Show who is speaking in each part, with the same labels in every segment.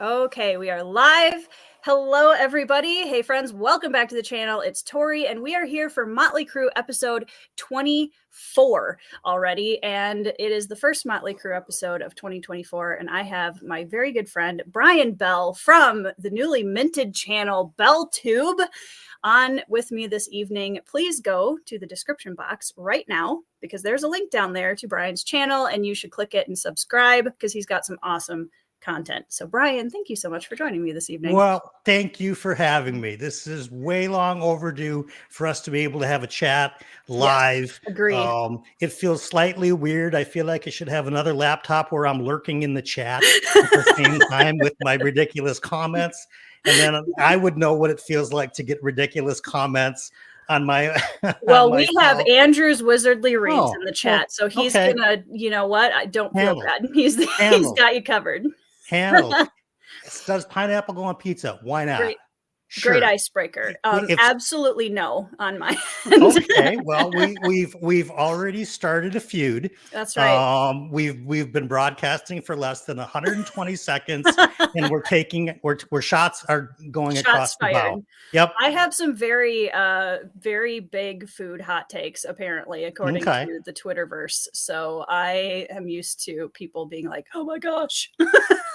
Speaker 1: Okay, we are live. Hello, everybody. Hey, friends. Welcome back to the channel. It's Tori, and we are here for Motley Crew episode 24 already. And it is the first Motley Crew episode of 2024. And I have my very good friend, Brian Bell, from the newly minted channel BellTube on with me this evening. Please go to the description box right now because there's a link down there to Brian's channel, and you should click it and subscribe because he's got some awesome content. So Brian, thank you so much for joining me this evening.
Speaker 2: Well, thank you for having me. This is way long overdue for us to be able to have a chat live.
Speaker 1: Yes, agreed.
Speaker 2: It feels slightly weird. I feel like I should have another laptop where I'm lurking in the chat at the same time with my ridiculous comments. And then I would know what it feels like to get ridiculous comments on my
Speaker 1: well, we have Andrew's Wizardly Reads in the chat, so he's gonna, you know what, I don't feel bad. He's got you covered.
Speaker 2: Handled. Does pineapple go on pizza? Why not?
Speaker 1: Great icebreaker. Absolutely no on my end.
Speaker 2: Okay, well, we've already started a feud.
Speaker 1: That's right.
Speaker 2: We've been broadcasting for less than 120 seconds, and we're shots are going across the bow. Yep.
Speaker 1: I have some very big food hot takes apparently, according to the Twitterverse. So I am used to people being like, "Oh my gosh,"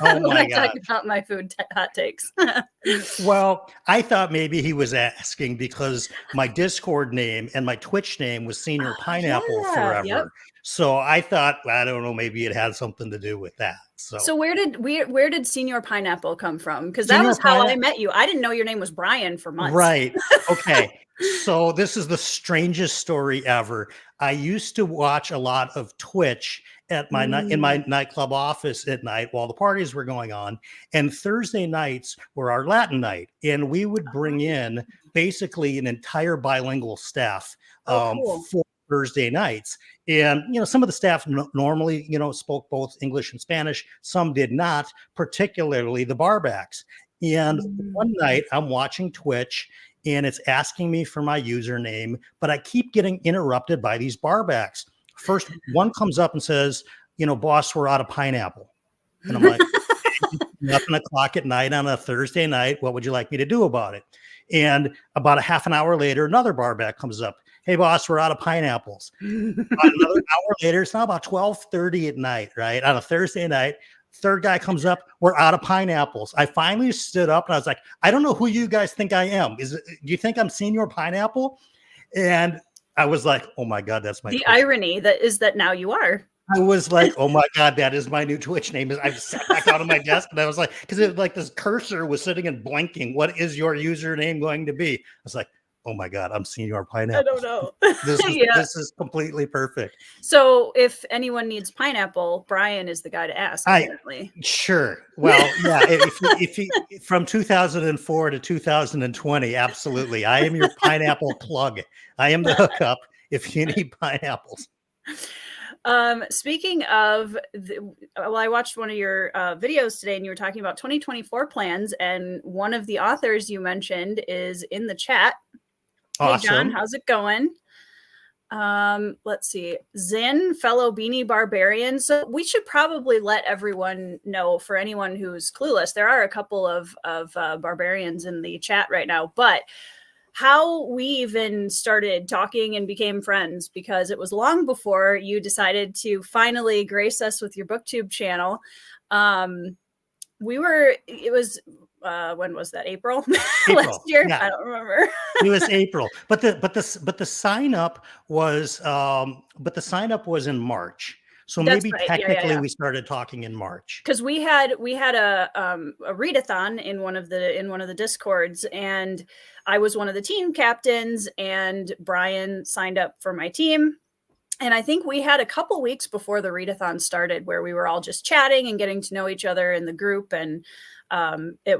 Speaker 1: when I talk about my food hot takes.
Speaker 2: Well, I thought maybe he was asking because my Discord name and my Twitch name was Senior Pineapple forever. Yep. So I thought, I don't know, maybe it had something to do with that.
Speaker 1: So where did Senior Pineapple come from? Because that was how I met you. I didn't know your name was Brian for months.
Speaker 2: Right. Okay. So this is the strangest story ever. I used to watch a lot of Twitch at my in my nightclub office at night while the parties were going on, and Thursday nights were our Latin night, and we would bring in basically an entire bilingual staff for Thursday nights. And some of the staff normally spoke both English and Spanish, some did not, particularly the barbacks. And one night I'm watching Twitch and it's asking me for my username, but I keep getting interrupted by these barbacks. First one comes up and says, boss, we're out of pineapple. And I'm like, 11:00 at night on a Thursday night. What would you like me to do about it? And about a half an hour later, another barback comes up. Hey, boss, we're out of pineapples. About another hour later, it's now about 12:30 at night, right? On a Thursday night, third guy comes up. We're out of pineapples. I finally stood up and I was like, I don't know who you guys think I am. Do you think I'm Senior Pineapple? And I was like, oh my God, that's my
Speaker 1: Twitch irony that is that now you are.
Speaker 2: I was like, oh my God, that is my new Twitch name. I sat back out of my desk and I was like, because it like this cursor was sitting and blinking. What is your username going to be? I was like, oh my God, I'm Senior Pineapple.
Speaker 1: I don't know.
Speaker 2: This is completely perfect.
Speaker 1: So if anyone needs pineapple, Brian is the guy to ask. Apparently.
Speaker 2: Sure. Well, yeah. if from 2004 to 2020, absolutely. I am your pineapple plug. I am the hookup if you need pineapples.
Speaker 1: Speaking of, I watched one of your videos today, and you were talking about 2024 plans, and one of the authors you mentioned is in the chat.
Speaker 2: Awesome.
Speaker 1: Hey John, how's it going? Let's see. Zin, fellow Beanie Barbarian. So we should probably let everyone know, for anyone who's clueless, there are a couple of barbarians in the chat right now, but how we even started talking and became friends, because it was long before you decided to finally grace us with your Booktube channel. When was that? April? Last year? Yeah. I don't remember.
Speaker 2: It was April, but the sign up was in March. So maybe technically we started talking in March,
Speaker 1: because we had a readathon in one of the Discords, and I was one of the team captains, and Brian signed up for my team. And I think we had a couple weeks before the readathon started where we were all just chatting and getting to know each other in the group, and it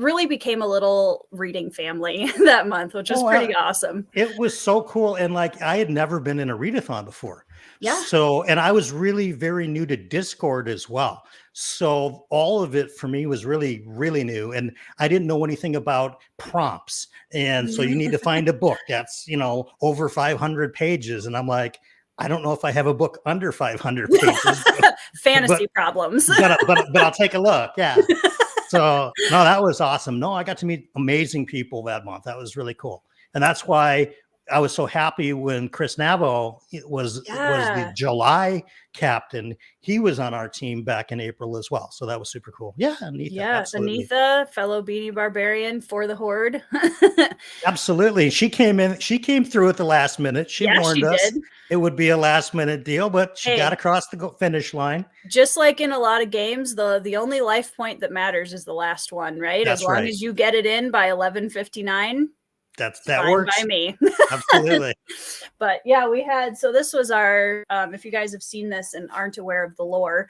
Speaker 1: really became a little reading family that month, which was pretty awesome.
Speaker 2: It was so cool. And like, I had never been in a readathon before.
Speaker 1: Yeah.
Speaker 2: So, and I was really very new to Discord as well. So all of it for me was really, really new. And I didn't know anything about prompts. And so you need to find a book that's, over 500 pages. And I'm like, I don't know if I have a book under 500 pages,
Speaker 1: Fantasy problems.
Speaker 2: but I'll take a look. Yeah. So no, that was awesome. No, I got to meet amazing people that month. That was really cool. And that's why I was so happy when Chris Navo was the July captain. He was on our team back in April as well. So that was super cool. Yeah, Anitha.
Speaker 1: Yeah,
Speaker 2: absolutely.
Speaker 1: Anitha, fellow Beanie Barbarian for the Horde.
Speaker 2: Absolutely. She came through at the last minute. She warned us it would be a last minute deal, but she got across the finish line.
Speaker 1: Just like in a lot of games, the only life point that matters is the last one, right?
Speaker 2: That's
Speaker 1: as long as you get it in by 11:59.
Speaker 2: That works
Speaker 1: by me.
Speaker 2: Absolutely.
Speaker 1: But yeah, we had, so this was our, if you guys have seen this and aren't aware of the lore,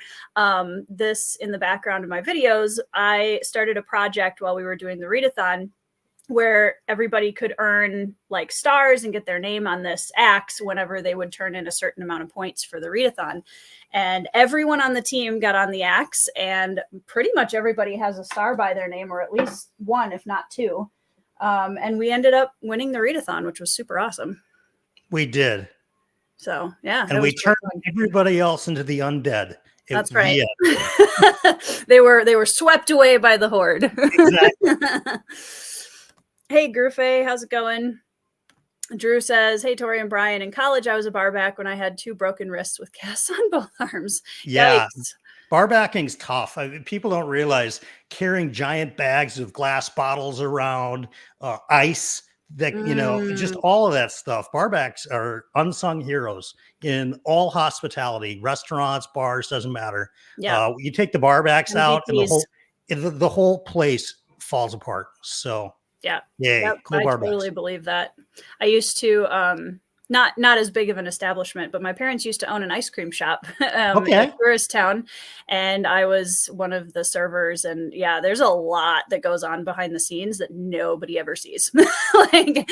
Speaker 1: this in the background of my videos, I started a project while we were doing the readathon where everybody could earn like stars and get their name on this axe whenever they would turn in a certain amount of points for the readathon. And everyone on the team got on the axe, and pretty much everybody has a star by their name, or at least one, if not two. And we ended up winning the readathon, which was super awesome.
Speaker 2: We did.
Speaker 1: So yeah.
Speaker 2: And we turned everybody else into the undead.
Speaker 1: That's right. They were swept away by the Horde. Exactly. Hey, Grufe, how's it going? Drew says, hey, Tori and Brian, in college, I was a barback when I had 2 broken wrists with casts on both arms.
Speaker 2: Yeah. Yikes. Barbacking's tough. I mean, people don't realize carrying giant bags of glass bottles around, ice, that, just all of that stuff. Barbacks are unsung heroes in all hospitality, restaurants, bars, doesn't matter. Yeah. You take the barbacks out and the whole place falls apart. So
Speaker 1: yeah.
Speaker 2: Yep, cool.
Speaker 1: I totally believe that. I used to, not as big of an establishment, but my parents used to own an ice cream shop in a tourist town, and I was one of the servers. And yeah, there's a lot that goes on behind the scenes that nobody ever sees. Like,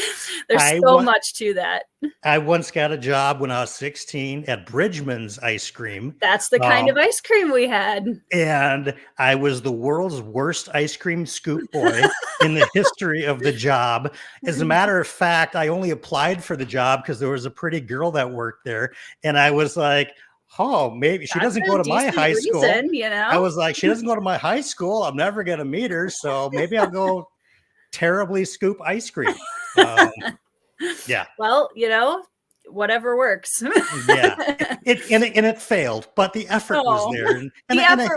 Speaker 1: there's so much to that.
Speaker 2: I once got a job when I was 16 at Bridgman's Ice Cream.
Speaker 1: That's the kind of ice cream we had.
Speaker 2: And I was the world's worst ice cream scoop boy in the history of the job. As a matter of fact, I only applied for the job because there was a pretty girl that worked there. And I was like, oh, maybe she doesn't go to my high school. I was like, she doesn't go to my high school. I'm never going to meet her. So maybe I'll go terribly scoop ice cream. Yeah.
Speaker 1: Well, whatever works.
Speaker 2: Yeah. It failed, but the effort was there. And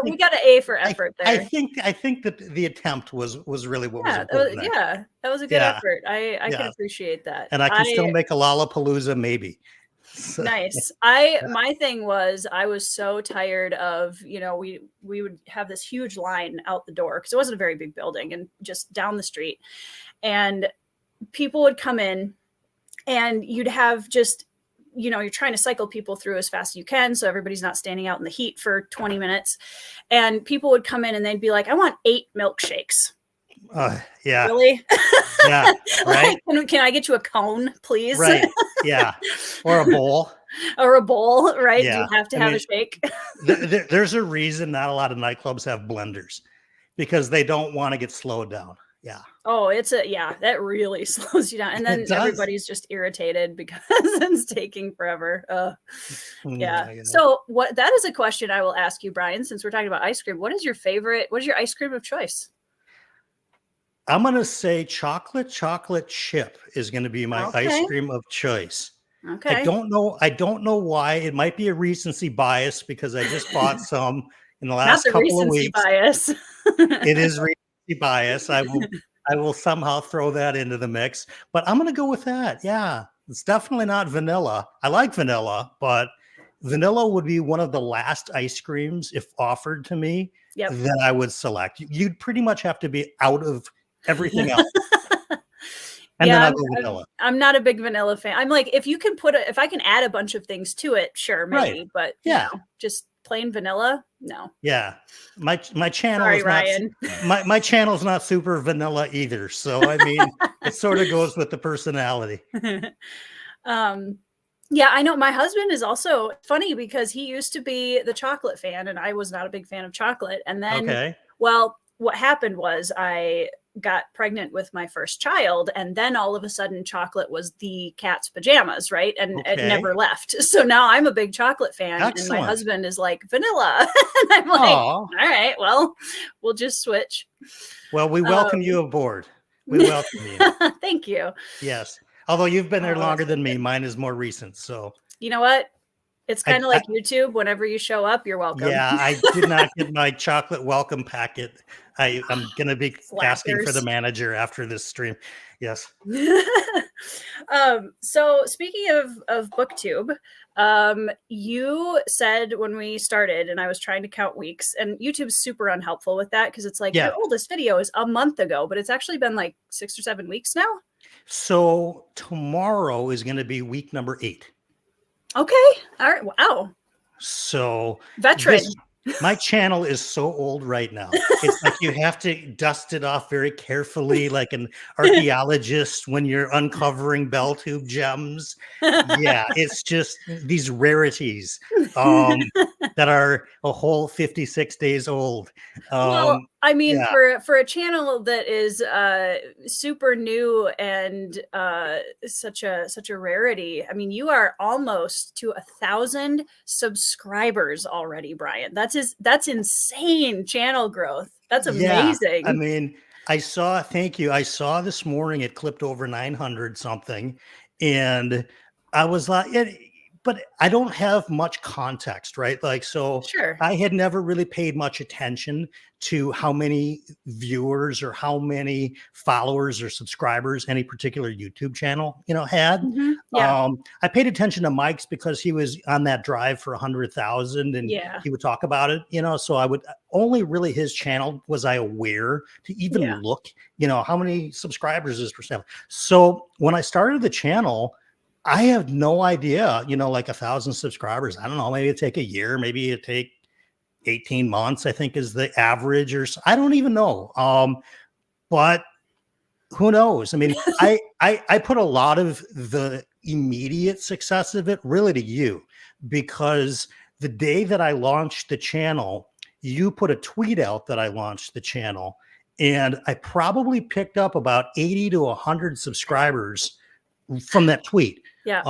Speaker 1: we got an A for effort there.
Speaker 2: I think that the attempt was really what was important.
Speaker 1: That was a good effort. I can appreciate that.
Speaker 2: And I can still make a Lollapalooza, maybe.
Speaker 1: So, nice. My thing was, I was so tired of, we would have this huge line out the door because it wasn't a very big building and just down the street, and people would come in. And you'd have just, you're trying to cycle people through as fast as you can, so everybody's not standing out in the heat for 20 minutes. And people would come in and they'd be like, I want 8 milkshakes.
Speaker 2: Yeah.
Speaker 1: Really?
Speaker 2: Yeah. Right.
Speaker 1: Like, can I get you a cone, please?
Speaker 2: Right. Yeah. Or a bowl.
Speaker 1: Right?
Speaker 2: Yeah.
Speaker 1: Do you have to have a shake?
Speaker 2: There's a reason not a lot of nightclubs have blenders, because they don't want to get slowed down. Yeah.
Speaker 1: Oh, that really slows you down. And then everybody's just irritated because it's taking forever. Yeah. So that is a question I will ask you, Brian, since we're talking about ice cream. What is your ice cream of choice?
Speaker 2: I'm going to say chocolate chip is going to be my ice cream of choice.
Speaker 1: Okay.
Speaker 2: I don't know why. It might be a recency bias because I just bought some in the last couple of weeks.
Speaker 1: Bias.
Speaker 2: It is recency bias. I will somehow throw that into the mix, but I'm going to go with that. Yeah, it's definitely not vanilla. I like vanilla, but vanilla would be one of the last ice creams, if offered to me, that I would select. You'd pretty much have to be out of everything else. And then I'll go vanilla.
Speaker 1: I'm not a big vanilla fan. I'm like, if I can add a bunch of things to it, sure, maybe. Right. But just plain vanilla, no.
Speaker 2: Yeah, my channel
Speaker 1: Sorry,
Speaker 2: is
Speaker 1: Ryan.
Speaker 2: not my channel's not super vanilla either. So I mean, it sort of goes with the personality.
Speaker 1: Yeah, I know. My husband is also funny because he used to be the chocolate fan, and I was not a big fan of chocolate. And then, well, what happened was I got pregnant with my first child, and then all of a sudden chocolate was the cat's pajamas, right? And it never left. So now I'm a big chocolate fan.
Speaker 2: Excellent.
Speaker 1: And my husband is like vanilla. And I'm like, all right, well, we'll just switch.
Speaker 2: Well, we welcome you aboard. We welcome you.
Speaker 1: Thank you.
Speaker 2: Yes. Although you've been there longer than me. Mine is more recent. So
Speaker 1: you know what? It's kind of like YouTube. Whenever you show up, you're welcome.
Speaker 2: Yeah, I did not get my chocolate welcome packet. I'm going to be asking for the manager after this stream. Yes.
Speaker 1: So speaking of BookTube, you said when we started, and I was trying to count weeks, and YouTube's super unhelpful with that because it's like your oldest video is a month ago, but it's actually been like 6 or 7 weeks now.
Speaker 2: So tomorrow is going to be week number 8.
Speaker 1: Okay. All right. Wow.
Speaker 2: So
Speaker 1: veteran.
Speaker 2: My channel is so old right now. It's like you have to dust it off very carefully, like an archaeologist when you're uncovering BellTube gems. Yeah, it's just these rarities that are a whole 56 days old.
Speaker 1: Well, I mean, for a channel that is super new and such a rarity, I mean, you are almost to 1,000 subscribers already, Brian. That's insane channel growth. That's amazing.
Speaker 2: Yeah, I mean, thank you. I saw this morning it clipped over 900 something, and I was like, but I don't have much context, right? Like, so I had never really paid much attention to how many viewers or how many followers or subscribers any particular YouTube channel, had.
Speaker 1: Mm-hmm. Yeah.
Speaker 2: I paid attention to Mike's because he was on that drive for 100,000 and he would talk about it, so I would only really his channel was I aware to even look, how many subscribers is percent. So when I started the channel, I have no idea, like 1,000 subscribers. I don't know. Maybe it take a year. Maybe it take 18 months, I think is the average, or I don't even know. But who knows? I mean, I put a lot of the immediate success of it really to you, because the day that I launched the channel, you put a tweet out that I launched the channel, and I probably picked up about 80 to 100 subscribers from that tweet.
Speaker 1: Yeah.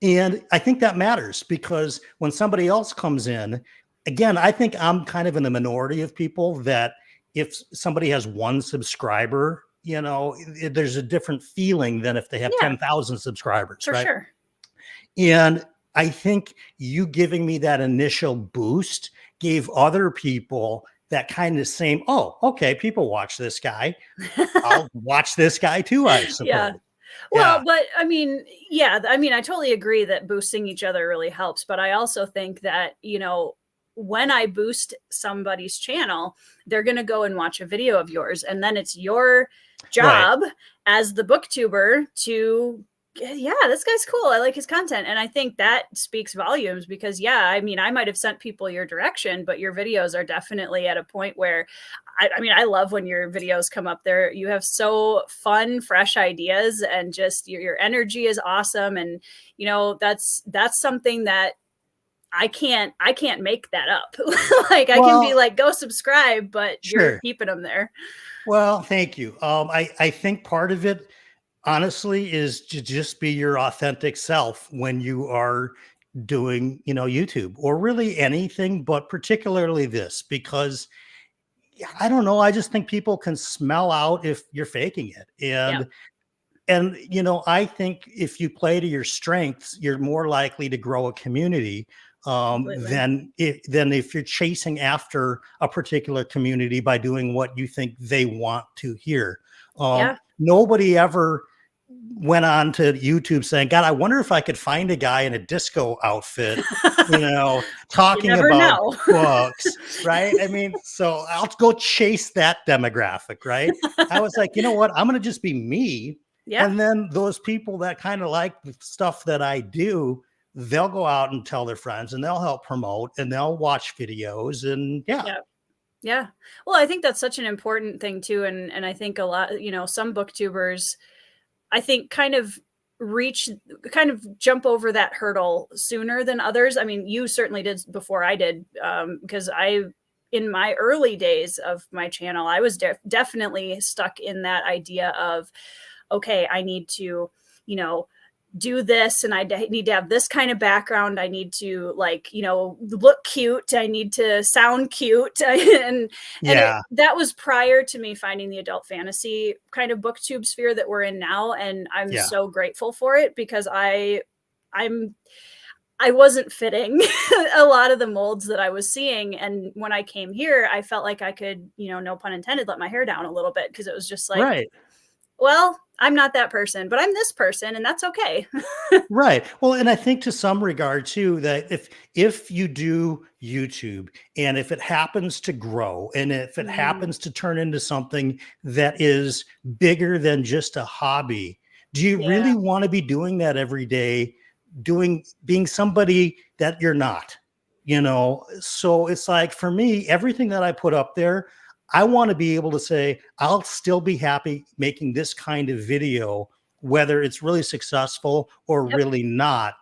Speaker 2: And I think that matters, because when somebody else comes in, again, I think I'm kind of in the minority of people that if somebody has 1 subscriber, there's a different feeling than if they have 10,000 subscribers.
Speaker 1: For sure.
Speaker 2: And I think you giving me that initial boost gave other people that kind of same, oh, okay, people watch this guy. I'll watch this guy too, I suppose.
Speaker 1: Yeah. Well, but I mean, I totally agree that boosting each other really helps. But I also think that, when I boost somebody's channel, they're going to go and watch a video of yours. And then it's your job as the booktuber to, this guy's cool. I like his content. And I think that speaks volumes because, I might have sent people your direction, but your videos are definitely at a point where I love when your videos come up there. You have so fun, fresh ideas, and just your energy is awesome. And, that's something that I can't make that up. I can be like, go subscribe, but you're keeping them there.
Speaker 2: Well, thank you. I think part of it, honestly, is to just be your authentic self when you are doing, YouTube or really anything, but particularly this, because I don't know. I just think people can smell out if you're faking it. And I think if you play to your strengths, you're more likely to grow a community than if you're chasing after a particular community by doing what you think they want to hear. Nobody ever went on to YouTube saying, God, I wonder if I could find a guy in a disco outfit, talking about books, right? I mean, so I'll go chase that demographic, right? I was like, you know what? I'm going to just be me. Yeah. And then those people that kind of like the stuff that I do, they'll go out and tell their friends, and they'll help promote, and they'll watch videos, and
Speaker 1: Yeah. Well, I think that's such an important thing too. And I think a lot, some booktubers, I think kind of jump over that hurdle sooner than others. I mean, you certainly did before I did, because I in my early days of my channel, I was definitely stuck in that idea of, okay, I need to, you know, do this, and I need to have this kind of background. I need to, like, you know, look cute. I need to sound cute. and that was prior to me finding the adult fantasy kind of booktube sphere that we're in now. And I'm so grateful for it, because I wasn't fitting a lot of the molds that I was seeing. And when I came here, I felt like I could, you know, no pun intended, let my hair down a little bit, because it was just like, well, I'm not that person, but I'm this person, and that's okay.
Speaker 2: Right. Well, and I think to some regard too, that if you do YouTube, and if it happens to grow, and if it happens to turn into something that is bigger than just a hobby, do you really want to be doing that every day, being somebody that you're not, you know? So it's like, for me, everything that I put up there, I want to be able to say, I'll still be happy making this kind of video, whether it's really successful or really not,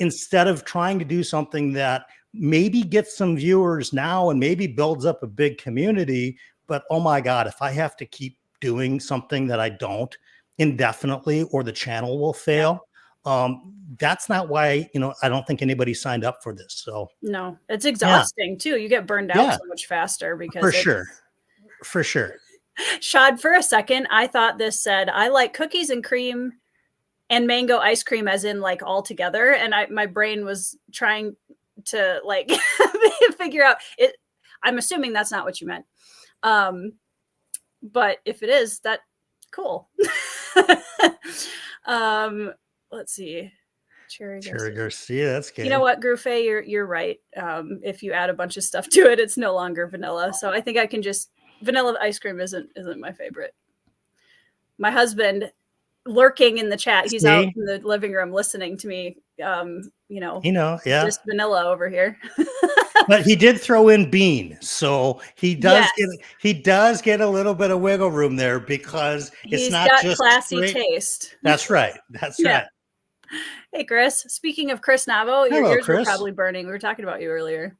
Speaker 2: instead of trying to do something that maybe gets some viewers now and maybe builds up a big community. But oh my God, if I have to keep doing something that I don't indefinitely, or the channel will fail. That's not why, you know, I don't think anybody signed up for this. So
Speaker 1: no, it's exhausting too. You get burned out so much faster, because
Speaker 2: for sure.
Speaker 1: Shad, for a second, I thought this said, I like cookies and cream and mango ice cream, as in like all together. And my brain was trying to like figure out it. I'm assuming that's not what you meant. But if it is, that cool. Let's see. Cherry
Speaker 2: Garcia, that's good.
Speaker 1: You know what, Grouffe, you're right. If you add a bunch of stuff to it, it's no longer vanilla. So I think I can just, vanilla ice cream isn't my favorite. My husband, lurking in the chat, he's out in the living room listening to me. Just vanilla over here.
Speaker 2: But he did throw in bean, so he does get a little bit of wiggle room there, because it's not just
Speaker 1: classy taste.
Speaker 2: That's right. That's right.
Speaker 1: Hey, Chris. Speaking of Chris Navo, your ears were probably burning. We were talking about you earlier.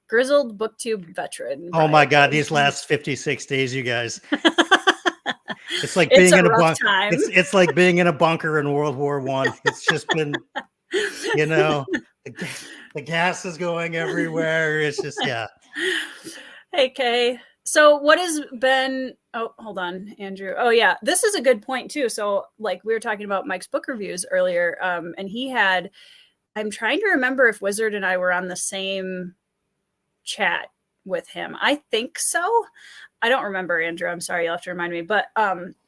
Speaker 1: Grizzled booktube veteran.
Speaker 2: Oh my God, these last 56 days, you guys. It's like being in a bunker. It's like being in a bunker in World War I. It's just been, you know, the gas is going everywhere. It's just,
Speaker 1: Hey, Kay. So what has been, oh, hold on, Andrew. Oh yeah, this is a good point too. So like we were talking about Mike's book reviews earlier, and he had, I'm trying to remember if Wizard and I were on the same chat with him. I think so. I don't remember, Andrew. I'm sorry, you'll have to remind me. But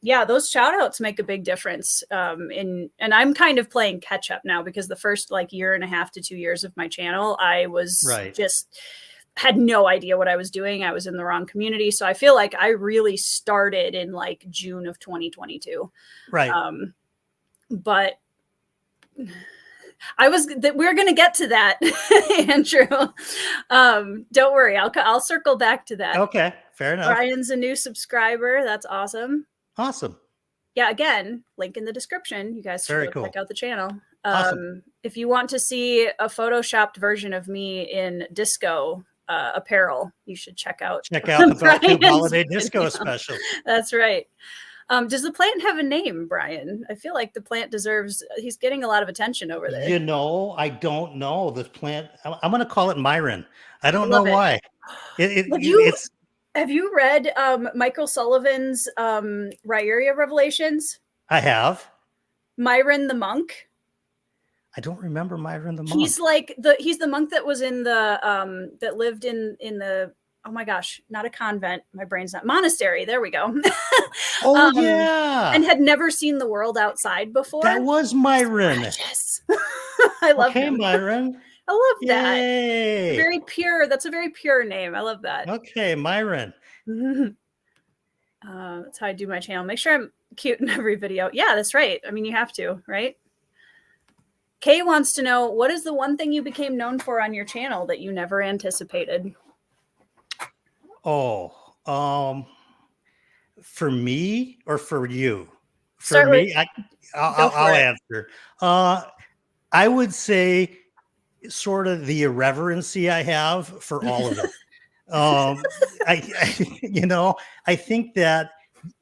Speaker 1: yeah, those shout outs make a big difference. And I'm kind of playing catch up now, because the first like 1.5 to 2 years of my channel, I was just had no idea what I was doing. I was in the wrong community. So I feel like I really started in like June of 2022.
Speaker 2: Right.
Speaker 1: But we're going to get to that, Andrew. Don't worry. I'll circle back to that.
Speaker 2: Okay. Fair enough.
Speaker 1: Brian's a new subscriber. That's awesome.
Speaker 2: Awesome.
Speaker 1: Yeah. Again, link in the description. You guys should check out the channel.
Speaker 2: Awesome.
Speaker 1: If you want to see a photoshopped version of me in disco apparel, you should check out the
Speaker 2: BellTube Holiday Disco Special. That's
Speaker 1: right. Does the plant have a name, Brian? I feel like the plant deserves, he's getting a lot of attention over there.
Speaker 2: You know, I don't know. The plant, I'm going to call it Myron. I don't know why.
Speaker 1: Have you read Michael Sullivan's Ryeria Revelations?
Speaker 2: I have.
Speaker 1: Myron the monk.
Speaker 2: I don't remember Myron the monk.
Speaker 1: He's like he's the monk that was in the that lived in the, oh my gosh, not a convent. My brain's not, monastery. There we go.
Speaker 2: Oh yeah.
Speaker 1: And had never seen the world outside before.
Speaker 2: That was Myron.
Speaker 1: Yes. I love him.
Speaker 2: Myron.
Speaker 1: I love that.
Speaker 2: Yay.
Speaker 1: Very pure. That's a very pure name. I love that.
Speaker 2: Okay, Myron.
Speaker 1: That's how I do my channel. Make sure I'm cute in every video. Yeah, that's right. I mean, you have to, right? Kay wants to know, what is the one thing you became known for on your channel that you never anticipated?
Speaker 2: Oh, for me or for you? For me, I'll answer. I would say sort of the irreverency I have for all of it. Um, you know, I think that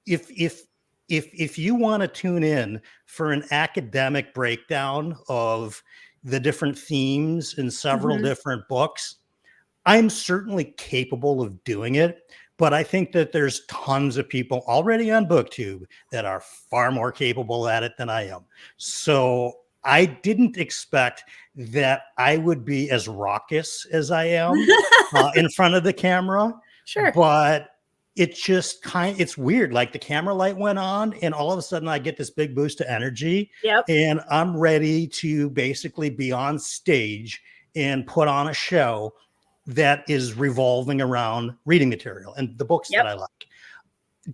Speaker 2: if if if you want to tune in for an academic breakdown of the different themes in several
Speaker 1: Mhm.
Speaker 2: different books, I'm certainly capable of doing it, but I think that there's tons of people already on BookTube that are far more capable at it than I am. So I didn't expect that I would be as raucous as I am in front of the camera,
Speaker 1: Sure.
Speaker 2: but it's weird. Like the camera light went on, and all of a sudden I get this big boost of energy,
Speaker 1: Yep.
Speaker 2: and I'm ready to basically be on stage and put on a show that is revolving around reading material and the books that
Speaker 1: Yep.
Speaker 2: I like.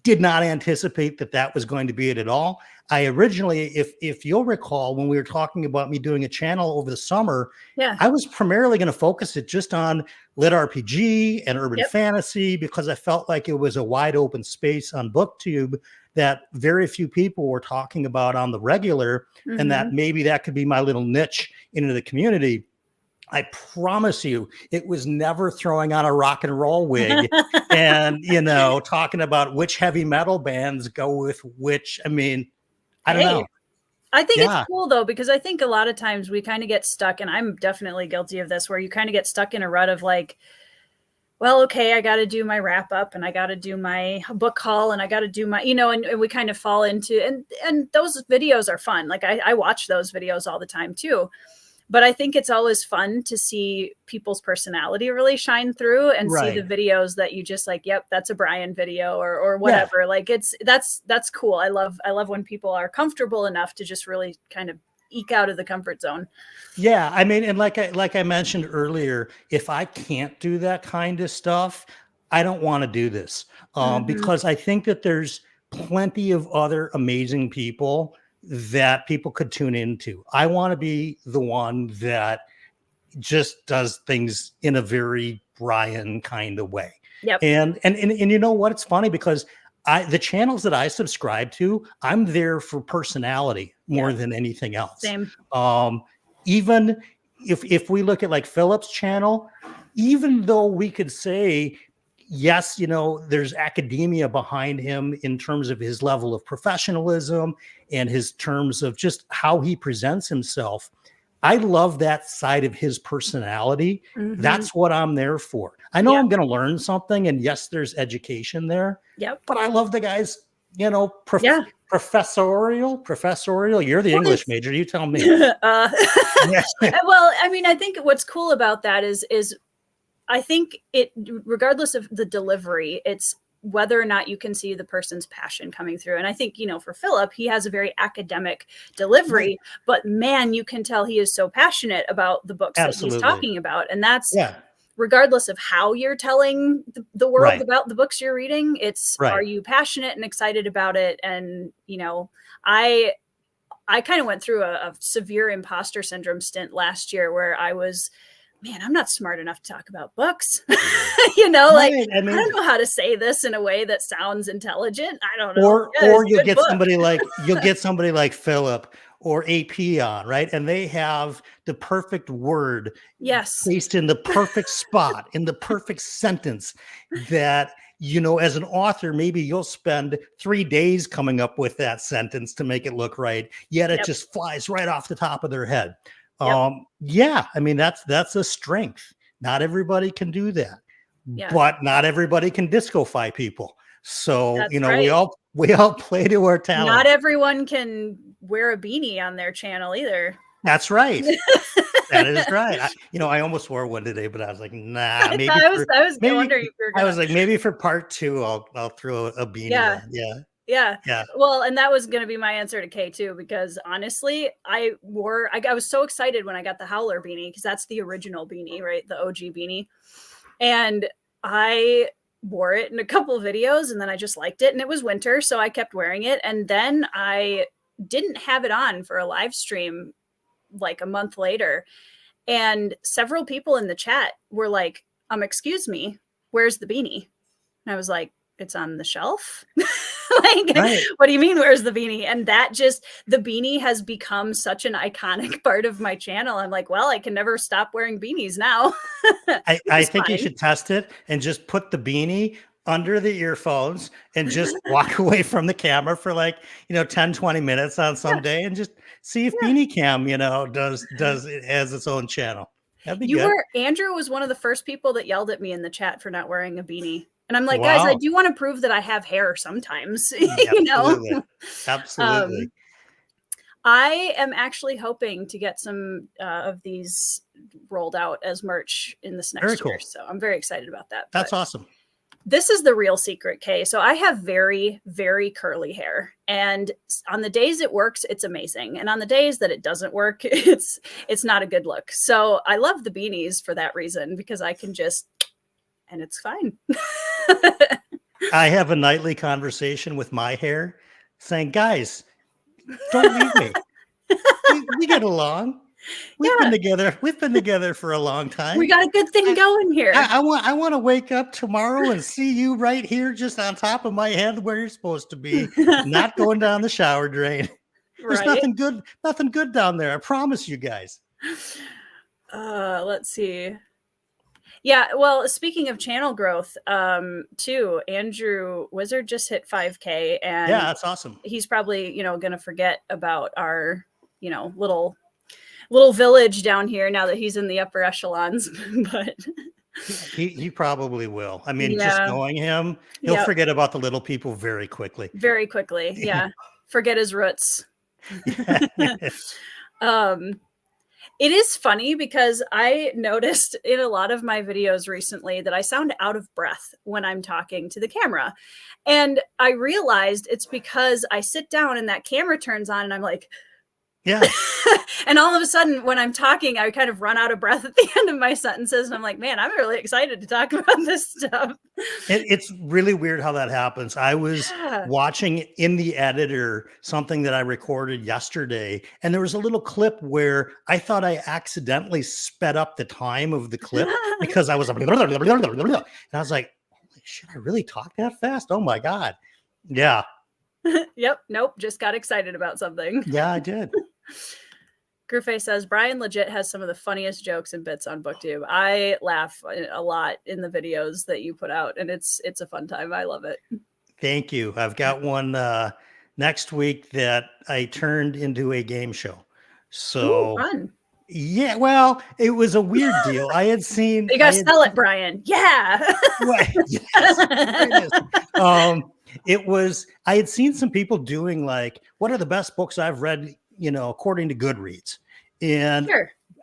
Speaker 2: Did not anticipate that that was going to be it at all. I originally, if you'll recall, when we were talking about me doing a channel over the summer,
Speaker 1: Yeah.
Speaker 2: I was primarily going to focus it just on lit RPG and urban
Speaker 1: Yep.
Speaker 2: fantasy because I felt like it was a wide open space on BookTube that very few people were talking about on the regular, and that
Speaker 1: Mhm.
Speaker 2: maybe that could be my little niche into the community. I promise you, it was never throwing on a rock and roll wig and, talking about which heavy metal bands go with which. I mean, I don't
Speaker 1: Hey,
Speaker 2: know.
Speaker 1: I think it's
Speaker 2: Yeah,
Speaker 1: cool though, because I think a lot of times we kind of get stuck, and I'm definitely guilty of this, where you kind of get stuck in a rut of like, well, okay, I got to do my wrap up and I got to do my book haul and I got to do my, and we kind of fall into, and those videos are fun. Like I watch those videos all the time too. But I think it's always fun to see people's personality really shine through and see the
Speaker 2: right.
Speaker 1: videos that you just like, yep, that's a Brian video or
Speaker 2: Yeah.
Speaker 1: whatever. Like that's cool. I love when people are comfortable enough to just really kind of eke out of the comfort zone.
Speaker 2: Yeah, I mean, and like I mentioned earlier, if I can't do that kind of stuff, I don't want to do this
Speaker 1: Mhm.
Speaker 2: because I think that there's plenty of other amazing people that people could tune into. I want to be the one that just does things in a very Brian kind of way.
Speaker 1: Yep.
Speaker 2: And you know what? It's funny because the channels that I subscribe to, I'm there for personality
Speaker 1: Yeah.
Speaker 2: more than anything else.
Speaker 1: Same.
Speaker 2: Um, even if we look at like Philip's channel, even though we could say yes, there's academia behind him in terms of his level of professionalism and his terms of just how he presents himself. I love that side of his personality.
Speaker 1: Mhm.
Speaker 2: That's what I'm there for. I know
Speaker 1: Yep.
Speaker 2: I'm going to learn something, and yes, there's education there,
Speaker 1: Yep.
Speaker 2: but I love the guy's,
Speaker 1: Yeah.
Speaker 2: professorial. You're the
Speaker 1: Well,
Speaker 2: English major. You tell me.
Speaker 1: uh,
Speaker 2: Yes.
Speaker 1: well, I mean, I think what's cool about that is I think it, regardless of the delivery, it's whether or not you can see the person's passion coming through. And I think, for Philip, he has a very academic
Speaker 2: Right.
Speaker 1: delivery, but man, you can tell he is so passionate about the books that he's
Speaker 2: Absolutely.
Speaker 1: talking about. And that's
Speaker 2: Yeah.
Speaker 1: regardless of how you're telling the world
Speaker 2: Right.
Speaker 1: about the books you're reading. It's, are
Speaker 2: Right.
Speaker 1: you passionate and excited about it? And, I I kind of went through a severe imposter syndrome stint last year where I was, man, I'm not smart enough to talk about books. Like,
Speaker 2: Right. I
Speaker 1: I
Speaker 2: mean,
Speaker 1: don't know how to say this in a way that sounds intelligent. I don't know.
Speaker 2: or
Speaker 1: Yeah, it's
Speaker 2: or
Speaker 1: a good book.
Speaker 2: you'll get somebody like Philip or AP on, right? And they have the perfect word
Speaker 1: Yes.
Speaker 2: placed in the perfect spot, in the perfect sentence that, as an author, maybe you'll spend 3 days coming up with that sentence to make it look right. Yet it
Speaker 1: Yep.
Speaker 2: just flies right off the top of their head.
Speaker 1: Yep.
Speaker 2: Yeah, I mean, that's a strength. Not everybody can do that,
Speaker 1: Yeah.
Speaker 2: but not everybody can discofy people. So,
Speaker 1: That's
Speaker 2: we
Speaker 1: right.
Speaker 2: all play to our
Speaker 1: Not
Speaker 2: talents.
Speaker 1: everyone can wear a beanie on their channel either.
Speaker 2: That's right. That is right. I almost wore one today, but I was like, nah,
Speaker 1: I
Speaker 2: maybe
Speaker 1: thought I was
Speaker 2: for
Speaker 1: I was
Speaker 2: maybe
Speaker 1: wondering if you were
Speaker 2: I
Speaker 1: gonna.
Speaker 2: was like, maybe for part two, I'll throw a beanie
Speaker 1: Yeah.
Speaker 2: on. Yeah.
Speaker 1: Yeah.
Speaker 2: Yeah.
Speaker 1: Well, and that was gonna be my answer to Kay too, because honestly, I was so excited when I got the Howler beanie because that's the original beanie, right? The OG beanie. And I wore it in a couple of videos and then I just liked it and it was winter, so I kept wearing it. And then I didn't have it on for a live stream like a month later. And several people in the chat were like, excuse me, where's the beanie? And I was like, it's on the shelf. Like,
Speaker 2: Right.
Speaker 1: what do you mean, where's the beanie? And the beanie has become such an iconic part of my channel. I'm like, well, I can never stop wearing beanies now.
Speaker 2: I think you should test it and just put the beanie under the earphones and just walk away from the camera for like, 10, 20 minutes on some day and just see if Beanie Cam, does it has its own channel. That'd be good.
Speaker 1: Andrew was one of the first people that yelled at me in the chat for not wearing a beanie. And I'm like, guys, I do want to prove that I have hair sometimes,
Speaker 2: Absolutely. Absolutely.
Speaker 1: I am actually hoping to get some of these rolled out as merch in this next year. So I'm very excited about that.
Speaker 2: That's awesome.
Speaker 1: This is the real secret, Kay. So I have very, very curly hair. And on the days it works, it's amazing. And on the days that it doesn't work, it's not a good look. So I love the beanies for that reason, because I can just, and it's fine.
Speaker 2: I have a nightly conversation with my hair saying, guys, don't leave me. We get along. We've been together for a long time.
Speaker 1: We got a good thing going here.
Speaker 2: I want to wake up tomorrow and see you right here, just on top of my head where you're supposed to be, not going down the shower drain. There's nothing good down there. I promise you guys.
Speaker 1: Let's see. Yeah, well, speaking of channel growth, too, Andrew Wizard just hit 5K, and
Speaker 2: yeah, that's awesome.
Speaker 1: He's probably, going to forget about our, little village down here now that he's in the upper echelons. But
Speaker 2: he probably will. I mean, just knowing him, he'll forget about the little people very quickly.
Speaker 1: Very quickly, yeah. Forget his roots. It is funny because I noticed in a lot of my videos recently that I sound out of breath when I'm talking to the camera. And I realized it's because I sit down and that camera turns on and I'm like,
Speaker 2: yeah.
Speaker 1: And all of a sudden when I'm talking, I kind of run out of breath at the end of my sentences. And I'm like, man, I'm really excited to talk about this stuff.
Speaker 2: It's really weird how that happens. I was watching in the editor something that I recorded yesterday, and there was a little clip where I thought I accidentally sped up the time of the clip because I was and I was like, holy shit, I really talk that fast? Oh my God. Yeah.
Speaker 1: Yep. Nope. Just got excited about something.
Speaker 2: Yeah, I did.
Speaker 1: Grufe says, Brian legit has some of the funniest jokes and bits on BookTube. I laugh a lot in the videos that you put out, and it's a fun time. I love it.
Speaker 2: Thank you. I've got one next week that I turned into a game show. So
Speaker 1: fun.
Speaker 2: Yeah, well, it was a weird deal. I had seen.
Speaker 1: You gotta sell it, Brian. Yeah.
Speaker 2: Yes, it was. I had seen some people doing like, what are the best books I've read, according to Goodreads, and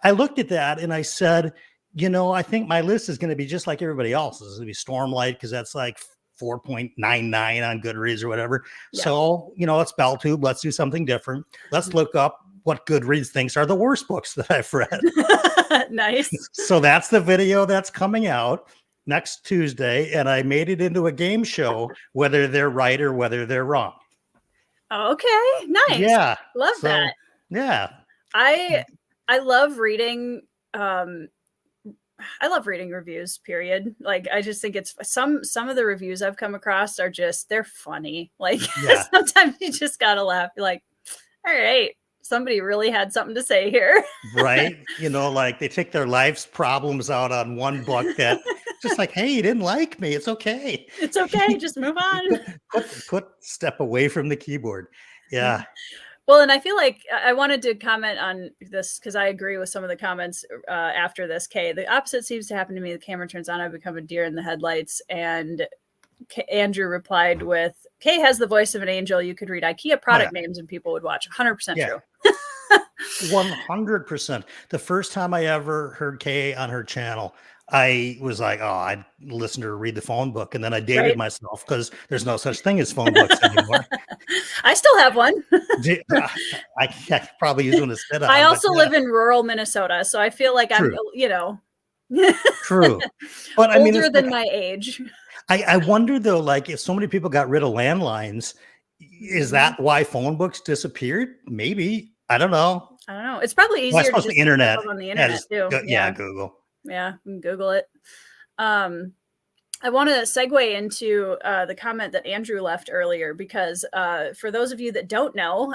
Speaker 2: I looked at that and I said, I think my list is going to be just like everybody else's. It's going to be Stormlight because that's like 4.99 on Goodreads or whatever. Yeah. So it's BellTube. Let's do something different. Let's look up what Goodreads thinks are the worst books that I've read.
Speaker 1: Nice.
Speaker 2: So that's the video that's coming out next Tuesday. And I made it into a game show, whether they're right or whether they're wrong.
Speaker 1: Okay. Nice.
Speaker 2: Yeah.
Speaker 1: Love that.
Speaker 2: Yeah.
Speaker 1: I love reading. I love reading reviews, period. Like, I just think it's some of the reviews I've come across are they're funny. Like, sometimes you just gotta laugh. You're like, all right, somebody really had something to say here. Right.
Speaker 2: Like they take their life's problems out on one book that just like, hey, you didn't like me. It's okay.
Speaker 1: It's okay. Just move on.
Speaker 2: Put step away from the keyboard. Yeah.
Speaker 1: Well, and I feel like I wanted to comment on this because I agree with some of the comments after this. Kay, the opposite seems to happen to me. The camera turns on, I become a deer in the headlights. And Andrew replied with, Kay has the voice of an angel. You could read IKEA product names and people would watch. 100% true.
Speaker 2: 100%. The first time I ever heard Kay on her channel, I was like, oh, I'd listen to her read the phone book. And then I dated myself because there's no such thing as phone books anymore.
Speaker 1: I still have one.
Speaker 2: I could probably use one instead of.
Speaker 1: I also live in rural Minnesota, so I feel like I'm,
Speaker 2: True. But I mean,
Speaker 1: older than my age.
Speaker 2: I wonder though, like if so many people got rid of landlines, is that why phone books disappeared? Maybe. I don't know.
Speaker 1: It's probably easier to just
Speaker 2: the internet.
Speaker 1: On the internet too.
Speaker 2: Yeah, Google.
Speaker 1: Yeah, you can Google it. I want to segue into the comment that Andrew left earlier, because for those of you that don't know,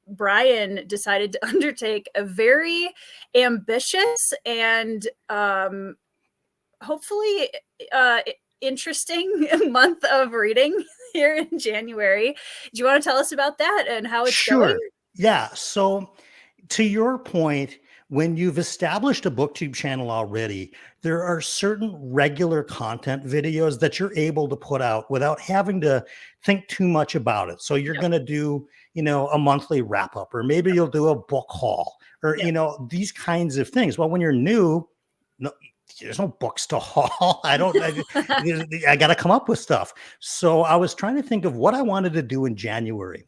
Speaker 1: Brian decided to undertake a very ambitious and hopefully interesting month of reading here in January. Do you want to tell us about that and how it's going?
Speaker 2: Yeah. So to your point, when you've established a BookTube channel already, there are certain regular content videos that you're able to put out without having to think too much about it. So you're going to do, a monthly wrap up, or maybe you'll do a book haul, or, these kinds of things. Well, when you're new, no, there's no books to haul. I got to come up with stuff. So I was trying to think of what I wanted to do in January.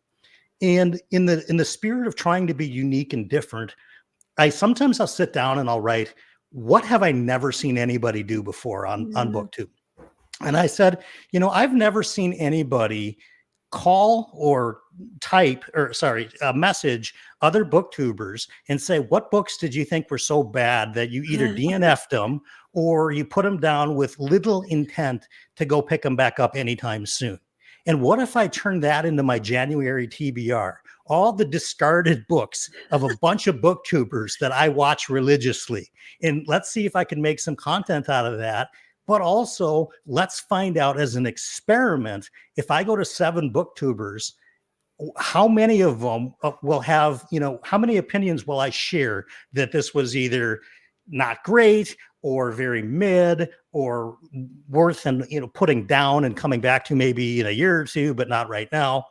Speaker 2: And in the spirit of trying to be unique and different, I'll sit down and I'll write, what have I never seen anybody do before on BookTube? And I said, I've never seen anybody call or message other booktubers and say, what books did you think were so bad that you either DNF'd them or you put them down with little intent to go pick them back up anytime soon? And what if I turned that into my January TBR? All the discarded books of a bunch of booktubers that I watch religiously. And let's see if I can make some content out of that. But also, let's find out as an experiment, if I go to 7 booktubers, how many of them will have, how many opinions will I share that this was either not great or very mid or worth and putting down and coming back to maybe in a year or two, but not right now.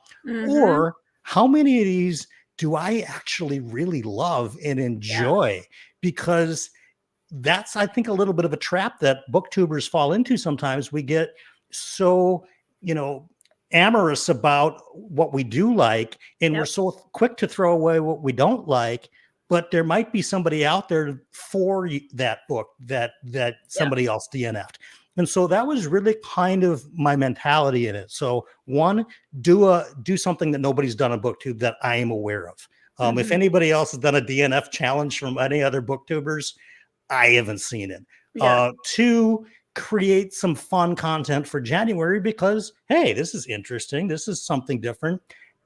Speaker 2: Or how many of these do I actually really love and enjoy? Because that's, I think, a little bit of a trap that booktubers fall into sometimes. We get so, amorous about what we do like, and we're so quick to throw away what we don't like. But there might be somebody out there for that book that somebody else DNF'd. And so that was really kind of my mentality in it. So one, do something that nobody's done on BookTube that I am aware of. If anybody else has done a DNF challenge from any other booktubers, I haven't seen it. 2, create some fun content for January because, hey, this is interesting. This is something different.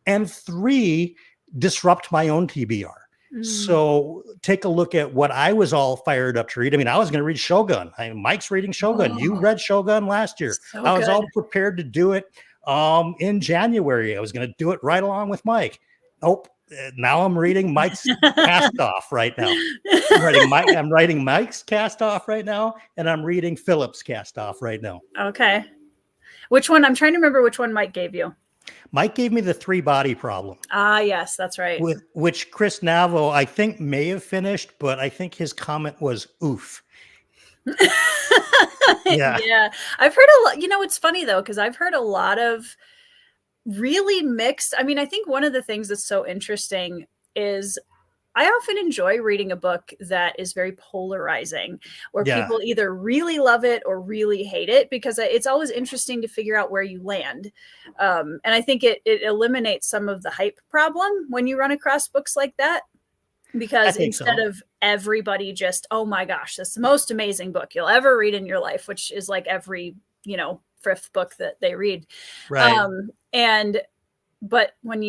Speaker 2: And 3, disrupt my own TBR. So take a look at what I was all fired up to read. I mean, I was going to read Shogun. Mike's reading Shogun. You read Shogun last year.
Speaker 1: So
Speaker 2: I was all prepared to do it in January. I was going to do it right along with Mike. Nope. Now I'm reading Mike's Cast Off right now. I'm writing Mike's Cast Off right now, and I'm reading Philip's Cast Off right now.
Speaker 1: Okay. Which one? I'm trying to remember which one Mike gave you.
Speaker 2: Mike gave me the 3-body problem.
Speaker 1: Ah, yes, that's right.
Speaker 2: Which Chris Navo, I think, may have finished, but I think his comment was oof.
Speaker 1: Yeah. I've heard a lot. It's funny though, because I've heard a lot of really mixed. I mean, I think one of the things that's so interesting is I often enjoy reading a book that is very polarizing, where people either really love it or really hate it, because it's always interesting to figure out where you land. And I think it eliminates some of the hype problem when you run across books like that, because instead of everybody just, oh my gosh, that's the most amazing book you'll ever read in your life, which is like every, 5th book that they read.
Speaker 2: Right.
Speaker 1: But when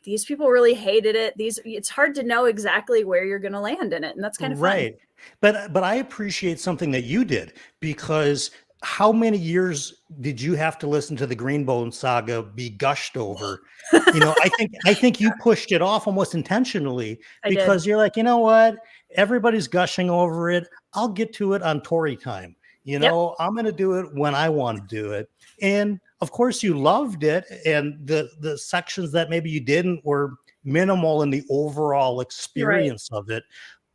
Speaker 1: these people really hated it, it's hard to know exactly where you're going to land in it. And that's kind of
Speaker 2: fun. But I appreciate something that you did, because how many years did you have to listen to the Greenbone saga be gushed over? I think you pushed it off almost intentionally, because you're like, you know what? Everybody's gushing over it. I'll get to it on Tory time. I'm going to do it when I want to do it. And of course you loved it. And the sections that maybe you didn't were minimal in the overall experience of it.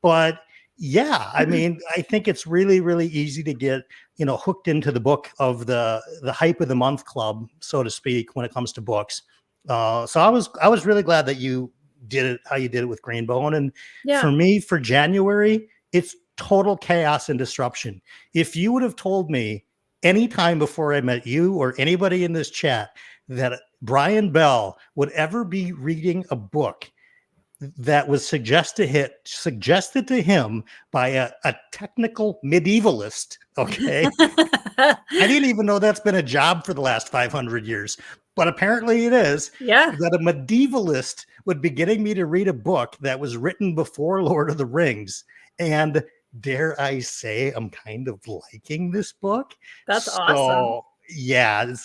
Speaker 2: But I mean, I think it's really, really easy to get, hooked into the book of the hype of the month club, so to speak, when it comes to books. So I was really glad that you did it, how you did it with Greenbone. And for me, for January, it's total chaos and disruption. If you would have told me any time before I met you or anybody in this chat that Brian Bell would ever be reading a book that was suggested to him by a technical medievalist. Okay. I didn't even know that's been a job for the last 500 years, but apparently it is.
Speaker 1: Yeah.
Speaker 2: That a medievalist would be getting me to read a book that was written before Lord of the Rings. And dare I say, I'm kind of liking this book.
Speaker 1: That's awesome.
Speaker 2: Yeah,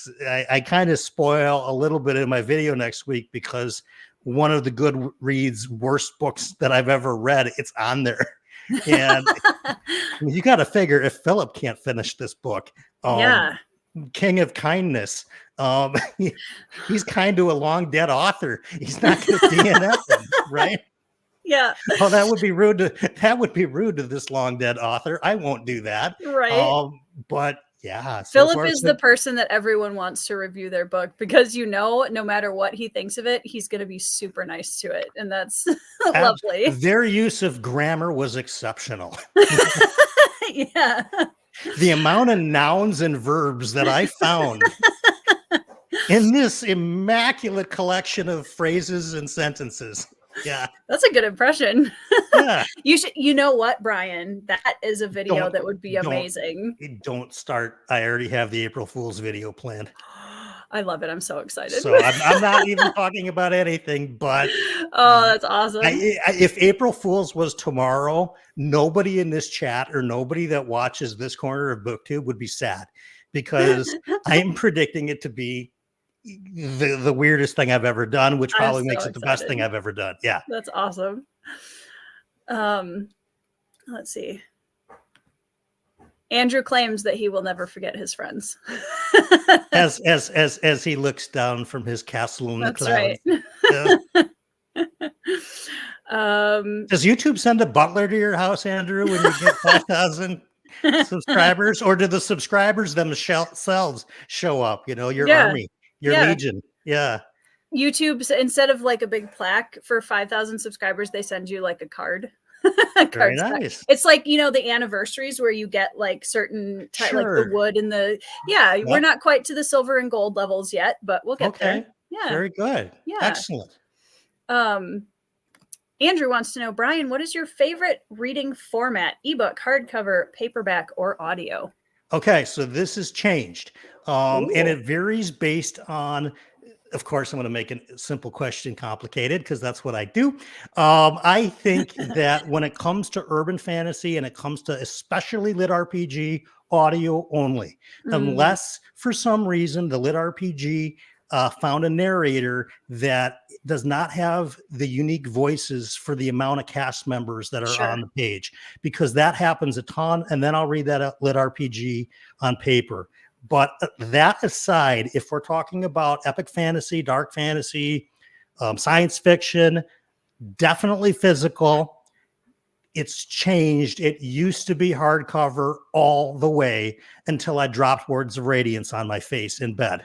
Speaker 2: I kind of spoil a little bit in my video next week because one of the Goodreads worst books that I've ever read, it's on there. And you got to figure if Philip can't finish this book,
Speaker 1: yeah,
Speaker 2: King of Kindness, he's kind of a long dead author. He's not going to DNF him, right?
Speaker 1: Yeah.
Speaker 2: Oh, that would be rude to this long dead author. I won't do that.
Speaker 1: Right.
Speaker 2: But yeah,
Speaker 1: Philip is the person that everyone wants to review their book because no matter what he thinks of it, he's going to be super nice to it, and that's lovely.
Speaker 2: Their use of grammar was exceptional.
Speaker 1: Yeah.
Speaker 2: The amount of nouns and verbs that I found in this immaculate collection of phrases and sentences. Yeah.
Speaker 1: That's a good impression.
Speaker 2: Yeah.
Speaker 1: You know what, Brian? That is a video that would be amazing.
Speaker 2: Don't start. I already have the April Fool's video planned.
Speaker 1: I love it. I'm so excited.
Speaker 2: So I'm not even talking about anything, but
Speaker 1: oh, that's awesome.
Speaker 2: If April Fool's was tomorrow, nobody in this chat or nobody that watches this corner of BookTube would be sad because I am predicting it to be the weirdest thing I've ever done, which probably makes it the best thing I've ever done. Yeah.
Speaker 1: That's awesome. Let's see. Andrew claims that he will never forget his friends.
Speaker 2: as he looks down from his castle in the clouds.
Speaker 1: Right.
Speaker 2: Does YouTube send a butler to your house, Andrew, when you get 5,000 subscribers, or do the subscribers themselves show up? Your army, your legion. Yeah.
Speaker 1: YouTube, instead of like a big plaque for 5,000 subscribers, they send you like a card.
Speaker 2: Very nice.
Speaker 1: It's like, the anniversaries where you get like certain like the wood and we're not quite to the silver and gold levels yet, but we'll get there. Yeah.
Speaker 2: Very good. Yeah. Excellent.
Speaker 1: Andrew wants to know, Brian, what is your favorite reading format? Ebook, hardcover, paperback, or audio?
Speaker 2: Okay, so this has changed. And it varies based on, of course, I'm going to make a simple question complicated because that's what I do. I think that when it comes to urban fantasy and it comes to especially lit RPG, audio only, unless for some reason the lit RPG found a narrator that does not have the unique voices for the amount of cast members that are on the page, because that happens a ton. And then I'll read that lit RPG on paper. But that aside, if we're talking about epic fantasy, dark fantasy, science fiction, definitely physical. It's changed. It used to be hardcover all the way until I dropped Words of Radiance on my face in bed.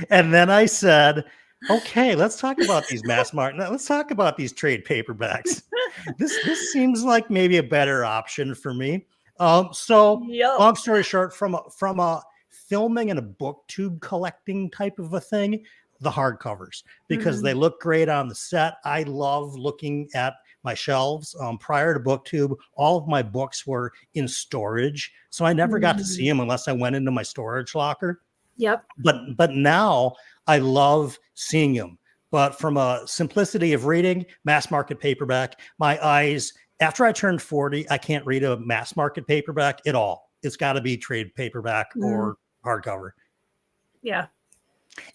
Speaker 2: And then I said, okay, let's talk about these mass market. Let's talk about these trade paperbacks. This seems like maybe a better option for me. Long story short, from a filming and a booktube collecting type of a thing, the hardcovers, because they look great on the set. I love looking at my shelves. Prior to booktube, all of my books were in storage, so I never got to see them unless I went into my storage locker.
Speaker 1: Yep.
Speaker 2: But now I love seeing them. But from a simplicity of reading, mass market paperback, my eyes, after I turned 40, I can't read a mass market paperback at all. It's got to be trade paperback or hardcover.
Speaker 1: Yeah.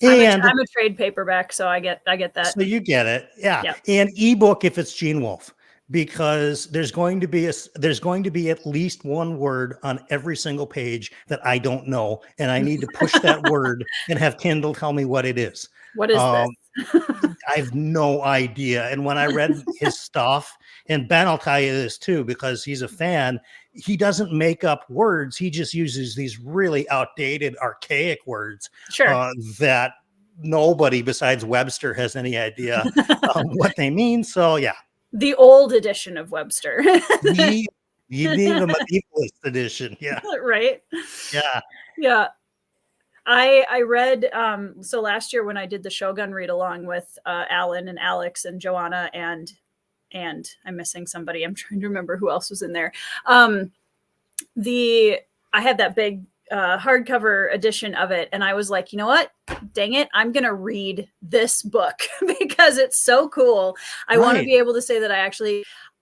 Speaker 2: And
Speaker 1: I'm a trade paperback, so I get that.
Speaker 2: So you get it. Yeah. And ebook if it's Gene Wolfe, because there's going to be at least one word on every single page that I don't know, and I need to push that word and have Kindle tell me what it is.
Speaker 1: What is this?
Speaker 2: I have no idea. And when I read his stuff, and Ben, I'll tell you this too, because he's a fan, he doesn't make up words. He just uses these really outdated, archaic words that nobody besides Webster has any idea what they mean. So, yeah.
Speaker 1: The old edition of Webster.
Speaker 2: You need a medievalist edition. Yeah.
Speaker 1: Right?
Speaker 2: Yeah.
Speaker 1: Yeah. I read so last year when I did the Shogun read along with Alan and Alex and Joanna and I'm missing somebody. I'm trying to remember who else was in there. I had that big hardcover edition of it, and I was like, you know what? Dang it, I'm gonna read this book because it's so cool. I want to be able to say that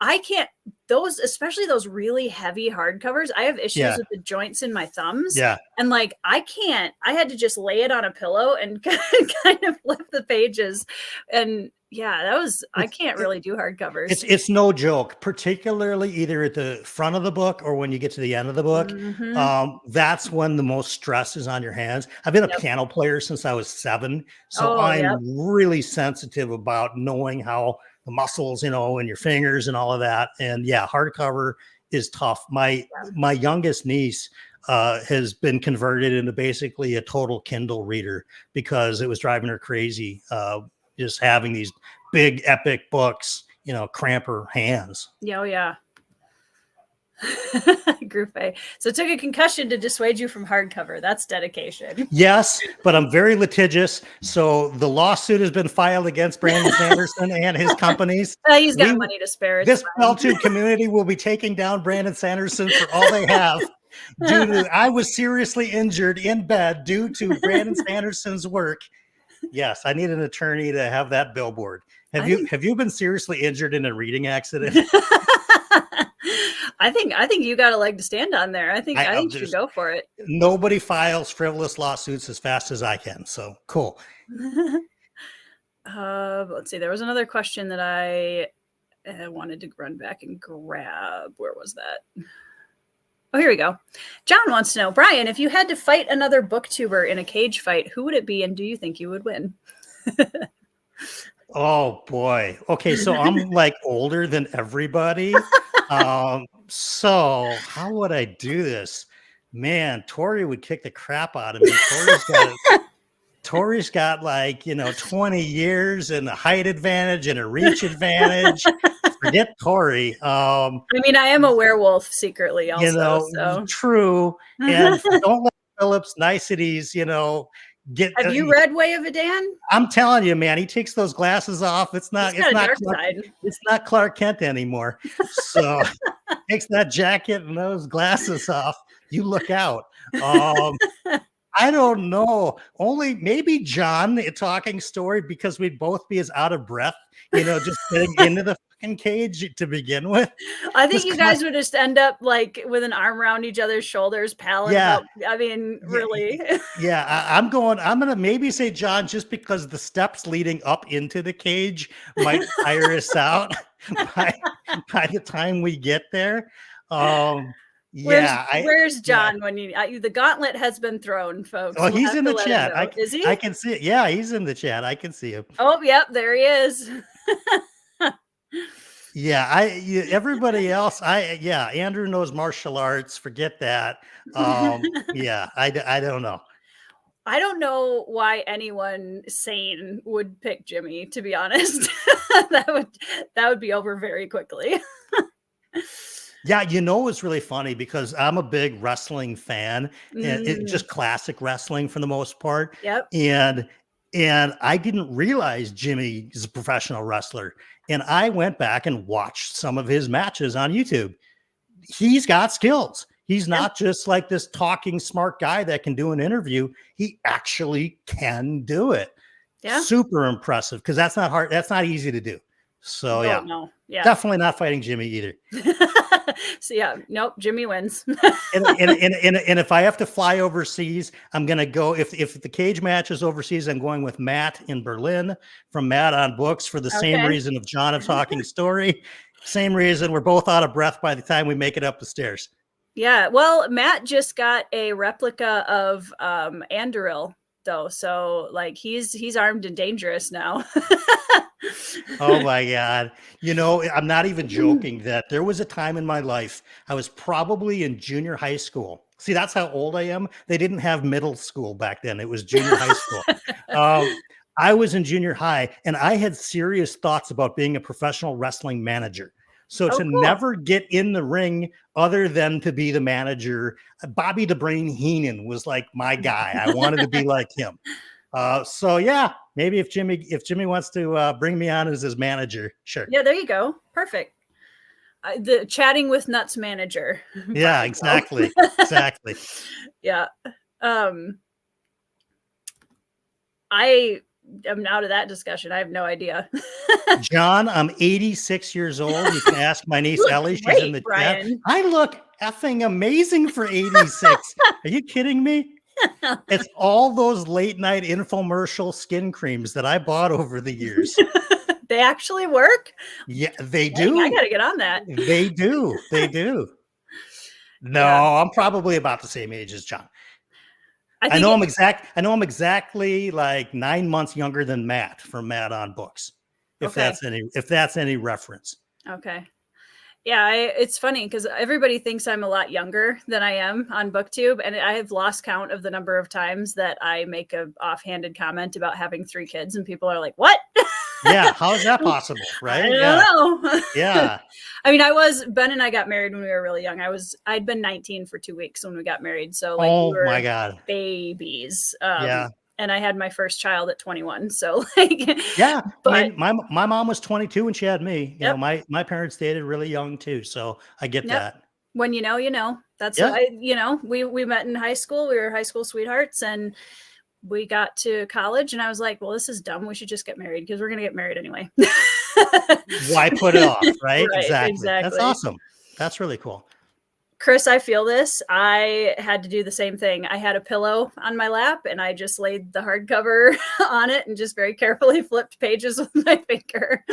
Speaker 1: I can't, those, especially those really heavy hardcovers, I have issues with the joints in my thumbs.
Speaker 2: Yeah.
Speaker 1: And like, I had to just lay it on a pillow and kind of flip the pages. And yeah, I can't really do hardcovers.
Speaker 2: It's no joke, particularly either at the front of the book or when you get to the end of the book. That's when the most stress is on your hands. I've been a piano player since I was 7. So I'm really sensitive about knowing how the muscles, and your fingers and all of that. And yeah, hardcover is tough. My youngest niece has been converted into basically a total Kindle reader because it was driving her crazy. Just having these big epic books, cramp her hands.
Speaker 1: Oh yeah. Group A. So it took a concussion to dissuade you from hardcover. That's dedication.
Speaker 2: Yes, but I'm very litigious. So the lawsuit has been filed against Brandon Sanderson and his companies.
Speaker 1: He's got money to spare.
Speaker 2: This BellTube community will be taking down Brandon Sanderson for all they have. I was seriously injured in bed due to Brandon Sanderson's work. Yes, I need an attorney to have that billboard. Have you been seriously injured in a reading accident?
Speaker 1: I think you got a leg to stand on there. I think you should go for it.
Speaker 2: Nobody files frivolous lawsuits as fast as I can. So cool.
Speaker 1: Let's see. There was another question that I wanted to run back and grab. Where was that? Oh, here we go. John wants to know, Brian, if you had to fight another booktuber in a cage fight, who would it be, and do you think you would win?
Speaker 2: Oh boy. Okay, so I'm like older than everybody. So how would I do this? Man, Tori would kick the crap out of me. Tori's got like 20 years and a height advantage and a reach advantage. Forget Tori.
Speaker 1: I mean, I am a werewolf secretly also. So.
Speaker 2: True. And don't let Philip's niceties,
Speaker 1: Have you read Way of Adan?
Speaker 2: I'm telling you, man, he takes those glasses off. It's not Clark Kent anymore. So takes that jacket and those glasses off. You look out. I don't know. Only maybe John, a talking story, because we'd both be as out of breath, just getting into the fucking cage to begin with.
Speaker 1: I think you guys would just end up like with an arm around each other's shoulders, palling up. I mean, really.
Speaker 2: Yeah, I'm going to maybe say John, just because the steps leading up into the cage might tire us out by the time we get there.
Speaker 1: Where's John when the gauntlet has been thrown, folks?
Speaker 2: Oh, he's in the chat.
Speaker 1: Is he?
Speaker 2: I can see it. Yeah, he's in the chat. I can see him.
Speaker 1: Oh, yep, there he is.
Speaker 2: Yeah, everybody else. Andrew knows martial arts. Forget that. I don't know.
Speaker 1: I don't know why anyone sane would pick Jimmy, to be honest. that would be over very quickly.
Speaker 2: Yeah, it's really funny because I'm a big wrestling fan, and just classic wrestling for the most part.
Speaker 1: Yep.
Speaker 2: And I didn't realize Jimmy is a professional wrestler. And I went back and watched some of his matches on YouTube. He's got skills. He's not just like this talking smart guy that can do an interview. He actually can do it. Yeah. Super impressive, because that's not hard. That's not easy to do. So definitely not fighting Jimmy either.
Speaker 1: So nope, Jimmy wins.
Speaker 2: and if I have to fly overseas, I'm gonna go. If the cage match is overseas, I'm going with Matt in Berlin from Matt on Books for the same reason of John of Talking Story. Same reason, we're both out of breath by the time we make it up the stairs.
Speaker 1: Yeah, well, Matt just got a replica of Anduril though, so like he's armed and dangerous now.
Speaker 2: Oh my God. I'm not even joking that there was a time in my life, I was probably in junior high school. See, that's how old I am. They didn't have middle school back then. It was junior high school. I was in junior high and I had serious thoughts about being a professional wrestling manager. So
Speaker 1: Oh,
Speaker 2: to
Speaker 1: cool.
Speaker 2: never get in the ring other than to be the manager, Bobby the Brain Heenan was like my guy. I wanted to be like him. So yeah, maybe if Jimmy wants to bring me on as his manager, sure.
Speaker 1: Yeah, there you go. Perfect. The chatting with nuts manager.
Speaker 2: Yeah, exactly. Exactly.
Speaker 1: Yeah. I am out of that discussion. I have no idea.
Speaker 2: John, I'm 86 years old. You can ask my niece Ellie. She's in
Speaker 1: Great,
Speaker 2: the chat.
Speaker 1: Brian.
Speaker 2: I look effing amazing for 86. Are you kidding me? It's all those late night infomercial skin creams that I bought over the years.
Speaker 1: They actually work?
Speaker 2: Yeah, they
Speaker 1: Dang,
Speaker 2: do.
Speaker 1: I got to get on that.
Speaker 2: They do. They do. No,
Speaker 1: Yeah.
Speaker 2: I'm probably about the same age as John.
Speaker 1: I
Speaker 2: know I'm exactly like 9 months younger than Matt from Matt on Books. If that's any reference.
Speaker 1: Okay. Yeah, it's funny because everybody thinks I'm a lot younger than I am on BookTube, and I have lost count of the number of times that I make a offhanded comment about having 3 kids, and people are like, "What?"
Speaker 2: Yeah, how is that possible? Right?
Speaker 1: I don't know.
Speaker 2: Yeah.
Speaker 1: I mean, Ben and I got married when we were really young. I'd been 19 for 2 weeks when we got married, so like,
Speaker 2: oh
Speaker 1: we were
Speaker 2: my God,
Speaker 1: babies.
Speaker 2: Yeah.
Speaker 1: And I had my first child at 21. So like,
Speaker 2: yeah.
Speaker 1: but
Speaker 2: I mean, my mom was 22 when she had me. You
Speaker 1: Yep.
Speaker 2: know, my parents dated really young too, so I get
Speaker 1: Yep.
Speaker 2: that.
Speaker 1: When you know. That's
Speaker 2: Yeah.
Speaker 1: what we met in high school. We were high school sweethearts, and we got to college, and I was like, well, this is dumb. We should just get married because we're going to get married anyway.
Speaker 2: Why put it off, right?
Speaker 1: Right,
Speaker 2: Exactly. That's awesome. That's really cool.
Speaker 1: Chris, I feel this. I had to do the same thing. I had a pillow on my lap, and I just laid the hardcover on it and just very carefully flipped pages with my finger.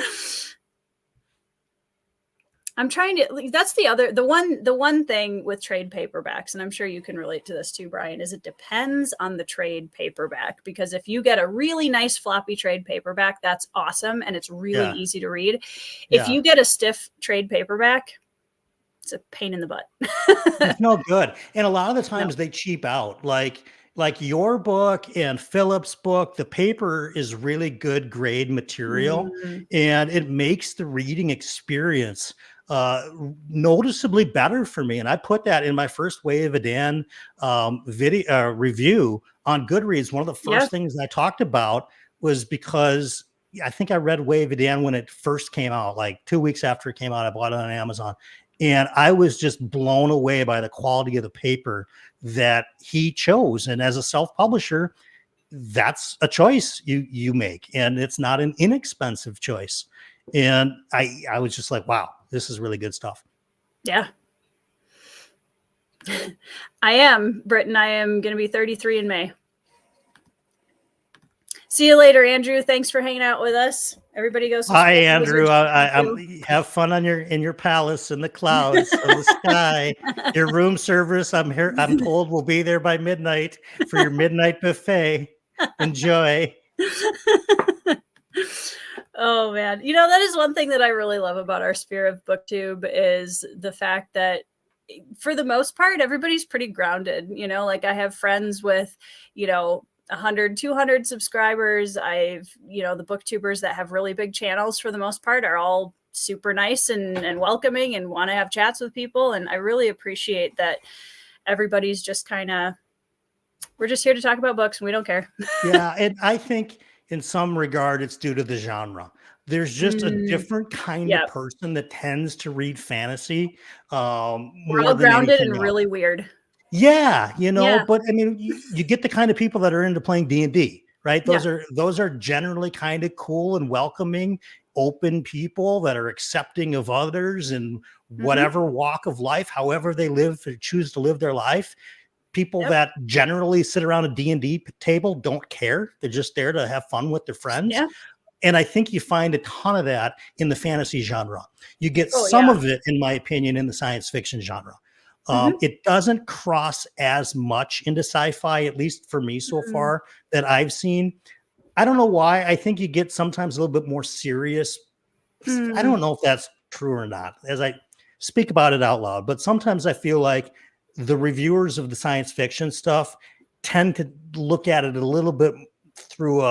Speaker 1: I'm trying to, that's the one thing with trade paperbacks, and I'm sure you can relate to this too, Brian, is it depends on the trade paperback, because if you get a really nice floppy trade paperback, that's awesome. And it's really easy to read. If you get a stiff trade paperback, it's a pain in the butt.
Speaker 2: It's no good. And a lot of the times they cheap out, like your book and Philip's book, the paper is really good grade material, and it makes the reading experience noticeably better for me. And I put that in my first Way of a Dan video review on Goodreads. One of the first things I talked about was because I think I read Way of a Dan when it first came out, like 2 weeks after it came out. I bought it on Amazon, and I was just blown away by the quality of the paper that he chose. And as a self-publisher, that's a choice you make, and it's not an inexpensive choice. And I was just like, wow, this is really good stuff.
Speaker 1: Yeah. I am, Britton. I am going to be 33 in May. See you later, Andrew. Thanks for hanging out with us. Everybody goes.
Speaker 2: Hi, Andrew. I have fun in your palace in the clouds of the sky. Your room service, I'm told, will be there by midnight for your midnight buffet. Enjoy.
Speaker 1: Oh man, that is one thing that I really love about our sphere of BookTube is the fact that, for the most part, everybody's pretty grounded. Like I have friends with 100, 200 subscribers. The booktubers that have really big channels, for the most part, are all super nice and welcoming and want to have chats with people. And I really appreciate that everybody's just we're just here to talk about books and we don't care.
Speaker 2: Yeah. And I think in some regard, it's due to the genre. There's just a different kind of person that tends to read fantasy.
Speaker 1: We're all grounded and really weird.
Speaker 2: Yeah, but I mean, you get the kind of people that are into playing D&D, right? Those are generally kind of cool and welcoming, open people that are accepting of others in whatever walk of life, however they live or choose to live their life. People that generally sit around a D&D table don't care. They're just there to have fun with their friends. Yeah. And I think you find a ton of that in the fantasy genre. You get some of it, in my opinion, in the science fiction genre. It doesn't cross as much into sci-fi, at least for me so far, that I've seen. I don't know why. I think you get sometimes a little bit more serious. I don't know if that's true or not, as I speak about it out loud, but sometimes I feel like the reviewers of the science fiction stuff tend to look at it a little bit through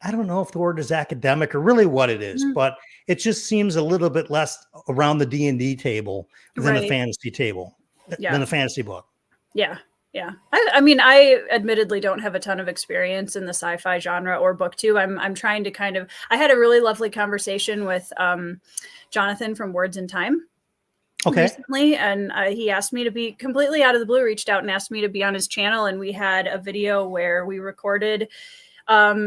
Speaker 2: I don't know if the word is academic or really what it is, but it just seems a little bit less around the D&D table than a fantasy table, than a fantasy book.
Speaker 1: Yeah. Yeah. I mean, I admittedly don't have a ton of experience in the sci-fi genre or booktube. I'm trying to kind of, I had a really lovely conversation with Jonathan from Words in Time recently, and he asked me to be completely out of the blue, reached out and asked me to be on his channel. And we had a video where we recorded,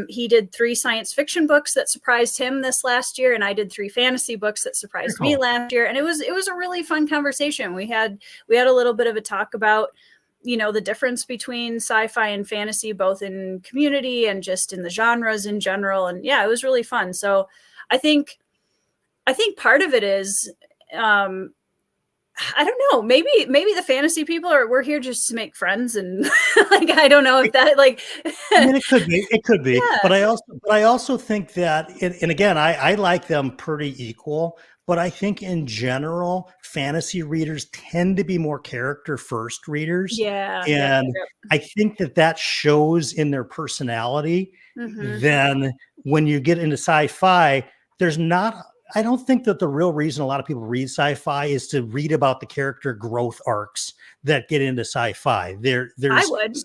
Speaker 1: he did 3 science fiction books that surprised him this last year, and I did 3 fantasy books that surprised me last year. And it was a really fun conversation. We had a little bit of a talk about, you know, the difference between sci-fi and fantasy, both in community and just in the genres in general. And yeah, it was really fun. So I think part of it is, I don't know, maybe the fantasy people we're here just to make friends, and like, I don't know if that, like,
Speaker 2: I mean, it could be, yeah. But I also think that, and again, I like them pretty equal, but I think in general, fantasy readers tend to be more character first readers.
Speaker 1: Yeah.
Speaker 2: And I think that shows in their personality. Then when you get into sci-fi, I don't think that the real reason a lot of people read sci-fi is to read about the character growth arcs that get into sci-fi. There's
Speaker 1: I would.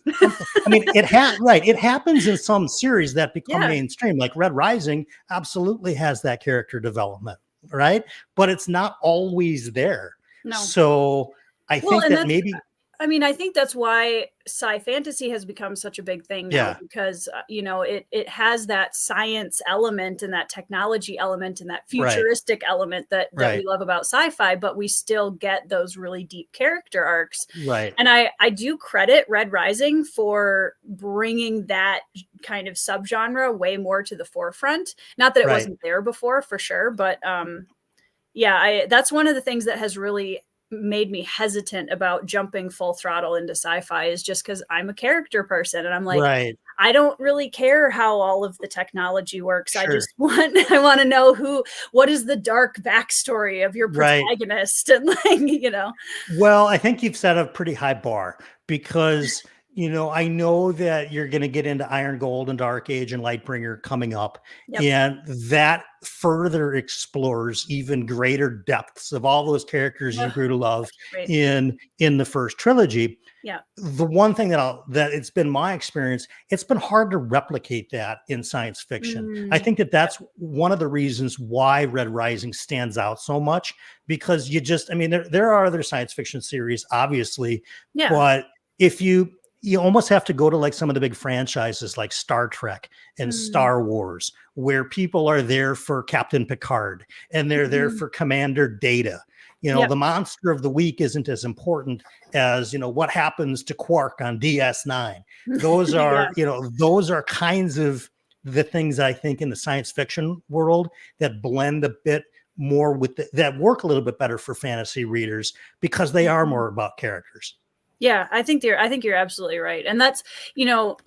Speaker 2: I mean, it happens in some series that become mainstream, like Red Rising absolutely has that character development, right? But it's not always there. No. So I think that maybe,
Speaker 1: I mean, I think that's why sci-fantasy has become such a big thing now, because, you know, it has that science element and that technology element and that futuristic element that we love about sci-fi, but we still get those really deep character arcs.
Speaker 2: Right.
Speaker 1: And I do credit Red Rising for bringing that kind of subgenre way more to the forefront. Not that it wasn't there before, for sure, but that's one of the things that has really made me hesitant about jumping full throttle into sci-fi, is just because I'm a character person, and I'm like, I don't really care how all of the technology works. I just want to know what is the dark backstory of your protagonist, and like, you know.
Speaker 2: Well, I think you've set a pretty high bar, because you know, I know that you're going to get into Iron Gold and Dark Age and Lightbringer coming up, and that further explores even greater depths of all those characters you grew to love in the first trilogy.
Speaker 1: Yeah.
Speaker 2: The one thing that it's been my experience, it's been hard to replicate that in science fiction. I think that's one of the reasons why Red Rising stands out so much, because I mean, there are other science fiction series, obviously, but if you almost have to go to like some of the big franchises like Star Trek and Star Wars, where people are there for Captain Picard and they're there for Commander Data. You know, the monster of the week isn't as important as, you know, what happens to Quark on DS9. Those are, you know, those are kinds of the things I think in the science fiction world that blend a bit more with that work a little bit better for fantasy readers, because they are more about characters.
Speaker 1: Yeah, I think you're absolutely right. And that's, you know,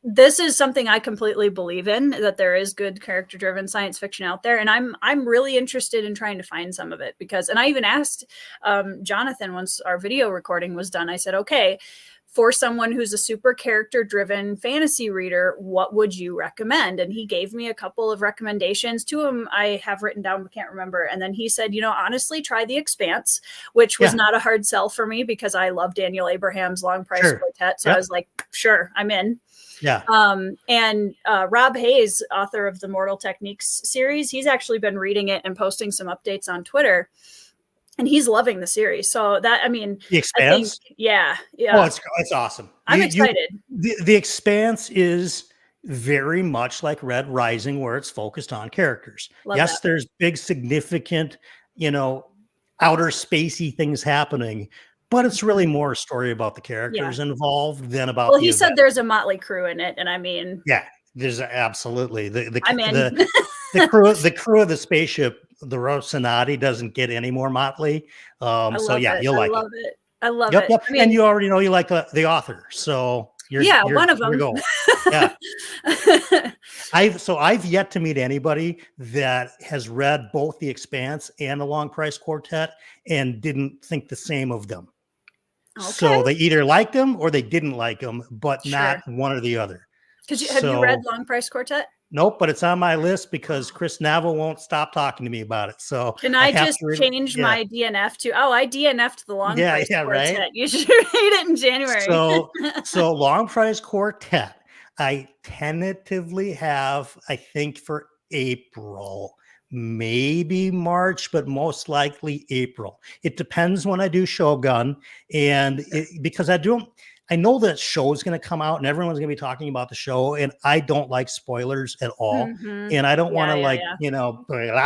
Speaker 1: this is something I completely believe in, that there is good character driven science fiction out there. And I'm really interested in trying to find some of it, because, and I even asked Jonathan once our video recording was done, I said, okay, for someone who's a super character driven fantasy reader, what would you recommend? And he gave me a couple of recommendations. 2 of them I have written down, but can't remember. And then he said, you know, honestly, try The Expanse, which was not a hard sell for me, because I love Daniel Abraham's Long Price Quartet. So I was like, sure, I'm in.
Speaker 2: Yeah.
Speaker 1: And Rob Hayes, author of the Mortal Techniques series, he's actually been reading it and posting some updates on Twitter. And he's loving the series. So that, I mean,
Speaker 2: The Expanse?
Speaker 1: Yeah.
Speaker 2: Oh, it's awesome.
Speaker 1: I'm excited.
Speaker 2: The Expanse is very much like Red Rising, where it's focused on characters. Yes, there's big, significant, you know, outer spacey things happening, but it's really more a story about the characters involved than about.
Speaker 1: Well, he said there's a Motley Crew in it, and I mean,
Speaker 2: there's absolutely
Speaker 1: I'm in.
Speaker 2: the crew of the spaceship, the Rocinante, doesn't get any more motley. So yeah, you'll like it.
Speaker 1: I love it.
Speaker 2: Yep. I mean, and you already know you like the author, so you're
Speaker 1: one of them.
Speaker 2: Yeah. I've yet to meet anybody that has read both The Expanse and the Long Price Quartet and didn't think the same of them. Okay. So they either liked them or they didn't like them, but not one or the other.
Speaker 1: Have you read Long Price Quartet?
Speaker 2: Nope, but it's on my list because Chris Naville won't stop talking to me about it. So
Speaker 1: Can
Speaker 2: I
Speaker 1: I
Speaker 2: have
Speaker 1: just
Speaker 2: to read it.
Speaker 1: change
Speaker 2: Yeah.
Speaker 1: my DNF to, oh, I DNF'd the Long
Speaker 2: Yeah,
Speaker 1: Price
Speaker 2: yeah, right.
Speaker 1: Quartet. You should read it in January.
Speaker 2: So Long Price Quartet, I tentatively have, I think, for April, maybe March, but most likely April. It depends when I do Shogun, and because I know that show is going to come out and everyone's going to be talking about the show, and I don't like spoilers at all. And I don't want to la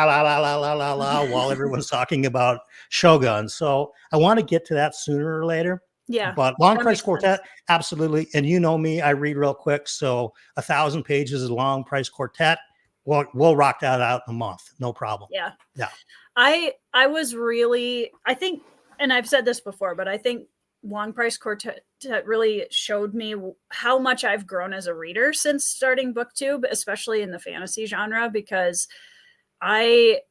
Speaker 2: la la la la la la while everyone's talking about Shogun. So I want to get to that sooner or later.
Speaker 1: Yeah.
Speaker 2: But Long Price Quartet, absolutely. And you know me, I read real quick. So 1,000 pages is Long Price Quartet. We'll rock that out in a month. No problem.
Speaker 1: Yeah.
Speaker 2: Yeah.
Speaker 1: I was really, I think, and I've said this before, but I think Long Price Quartet really showed me how much I've grown as a reader since starting BookTube, especially in the fantasy genre, because that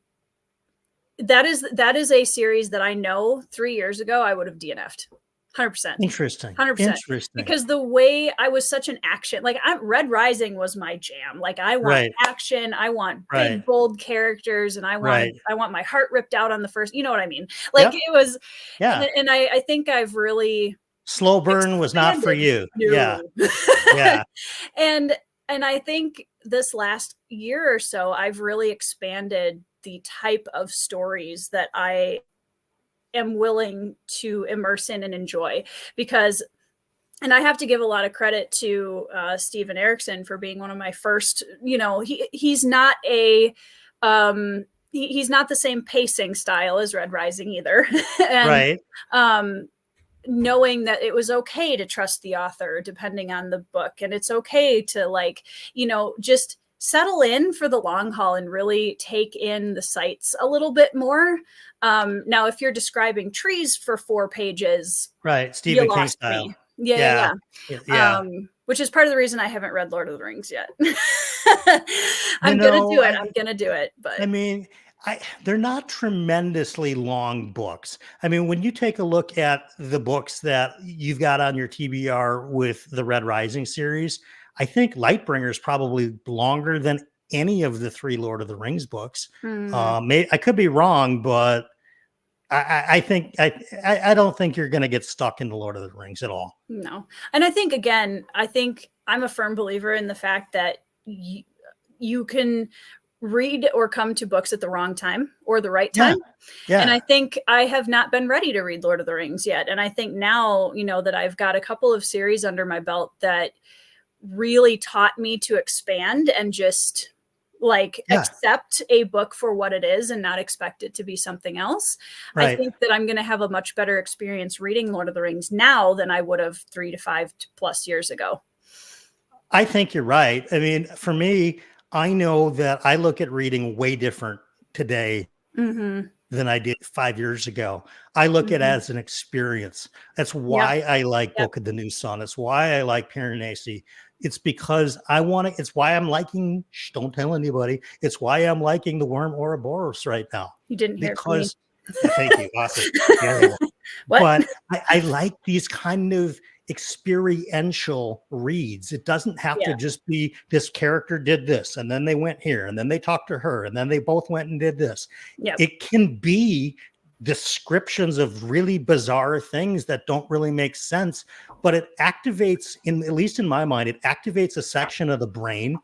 Speaker 1: is a series that I know 3 years ago I would have DNF'd. 100%.
Speaker 2: Interesting.
Speaker 1: 100%.
Speaker 2: Interesting.
Speaker 1: Because the way I was such an action, like Red Rising was my jam. Like I want action, I want big bold characters, and I want my heart ripped out on the first. You know what I mean? Like it was.
Speaker 2: Yeah.
Speaker 1: And I think I've really
Speaker 2: slow burn was not for you.
Speaker 1: No.
Speaker 2: Yeah. Yeah.
Speaker 1: And I think this last year or so, I've really expanded the type of stories that I am willing to immerse in and enjoy, because, and I have to give a lot of credit to Steven Erikson for being one of my first, he's not a, he's not the same pacing style as Red Rising either. And, knowing that it was okay to trust the author depending on the book, and it's okay to just settle in for the long haul and really take in the sights a little bit more. Now, if you're describing trees for 4 pages,
Speaker 2: Stephen King style.
Speaker 1: Yeah. Which is part of the reason I haven't read Lord of the Rings yet. I'm gonna do it. But
Speaker 2: I mean, they're not tremendously long books. I mean, when you take a look at the books that you've got on your TBR with the Red Rising series, I think Lightbringer is probably longer than any of the 3 Lord of the Rings books. I could be wrong, but I think I don't think you're going to get stuck in the Lord of the Rings at all.
Speaker 1: No. And I think, again, I'm a firm believer in the fact that you can read or come to books at the wrong time or the right time.
Speaker 2: Yeah.
Speaker 1: And I think I have not been ready to read Lord of the Rings yet. And I think now, that I've got a couple of series under my belt that really taught me to expand and just accept a book for what it is and not expect it to be something else. I think that I'm going to have a much better experience reading Lord of the Rings now than I would have 3 to 5 plus years ago.
Speaker 2: I think you're right. I mean, for me, I know that I look at reading way different today than I did 5 years ago. I look at it as an experience. That's why I like Book of the New Sun. It's why I like Piranesi. It's because it's why I'm liking, don't tell anybody. It's why I'm liking the Worm Ouroboros right now.
Speaker 1: You didn't hear from me.
Speaker 2: Thank you. Awesome. Yeah, but I like these kind of experiential reads. It doesn't have to just be this character did this and then they went here and then they talked to her and then they both went and did this. It can be descriptions of really bizarre things that don't really make sense, but it activates, at least in my mind, it activates a section of the brain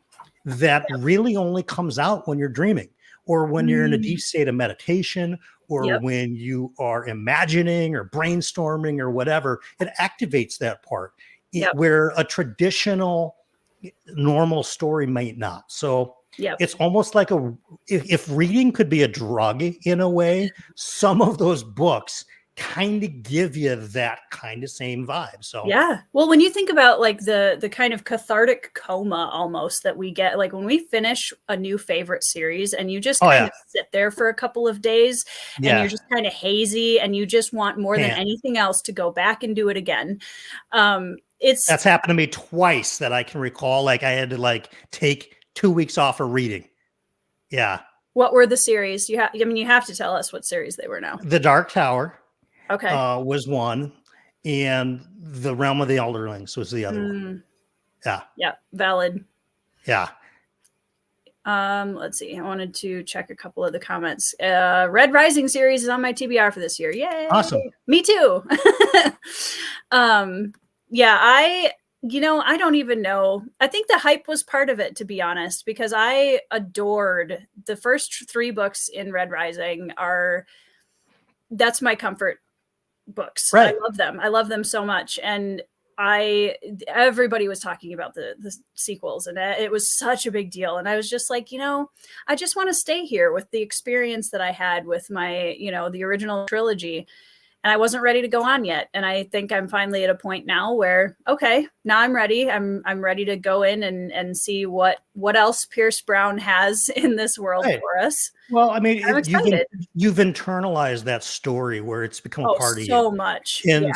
Speaker 2: that really only comes out when you're dreaming or when you're in a deep state of meditation or when you are imagining or brainstorming or whatever. It activates that part where a traditional normal story might not. So it's almost like if reading could be a drug in a way, some of those books kind of give you that kind of same vibe. So
Speaker 1: well, when you think about the kind of cathartic coma almost that we get, like when we finish a new favorite series and you just kind of sit there for a couple of days and you're just kind of hazy and you just want more than anything else to go back and do it again. That's
Speaker 2: happened to me twice that I can recall. Like I had to take 2 weeks off of reading.
Speaker 1: What were the series you have? I mean, you have to tell us what series they were now.
Speaker 2: The Dark Tower
Speaker 1: was
Speaker 2: one, and The Realm of the Elderlings was the other one.
Speaker 1: Valid. Let's see. I wanted to check a couple of the comments. Red Rising series is on my TBR for this year. Yay!
Speaker 2: Awesome.
Speaker 1: Me too. Yeah, I don't even know. I think the hype was part of it, to be honest, because I adored the first 3 books in Red Rising. That's my comfort books.
Speaker 2: Right.
Speaker 1: I love them. I love them so much. And everybody was talking about the sequels, and it was such a big deal. And I was just like, I just want to stay here with the experience that I had with my, the original trilogy. And I wasn't ready to go on yet. And I think I'm finally at a point now where, okay, now I'm ready. I'm ready to go in and see what else Pierce Brown has in this world for us.
Speaker 2: Well, I mean,
Speaker 1: I'm excited.
Speaker 2: You've internalized that story where it's become part of you.
Speaker 1: So much.
Speaker 2: And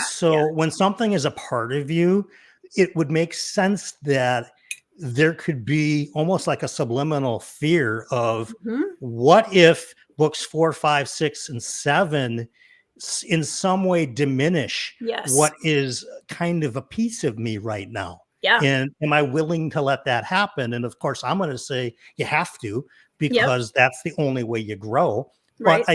Speaker 2: when something is a part of you, it would make sense that there could be almost like a subliminal fear of what if books 4, 5, 6, and 7 in some way diminish what is kind of a piece of me right now.
Speaker 1: Yeah.
Speaker 2: And am I willing to let that happen? And of course, I'm going to say you have to, because that's the only way you grow. Right.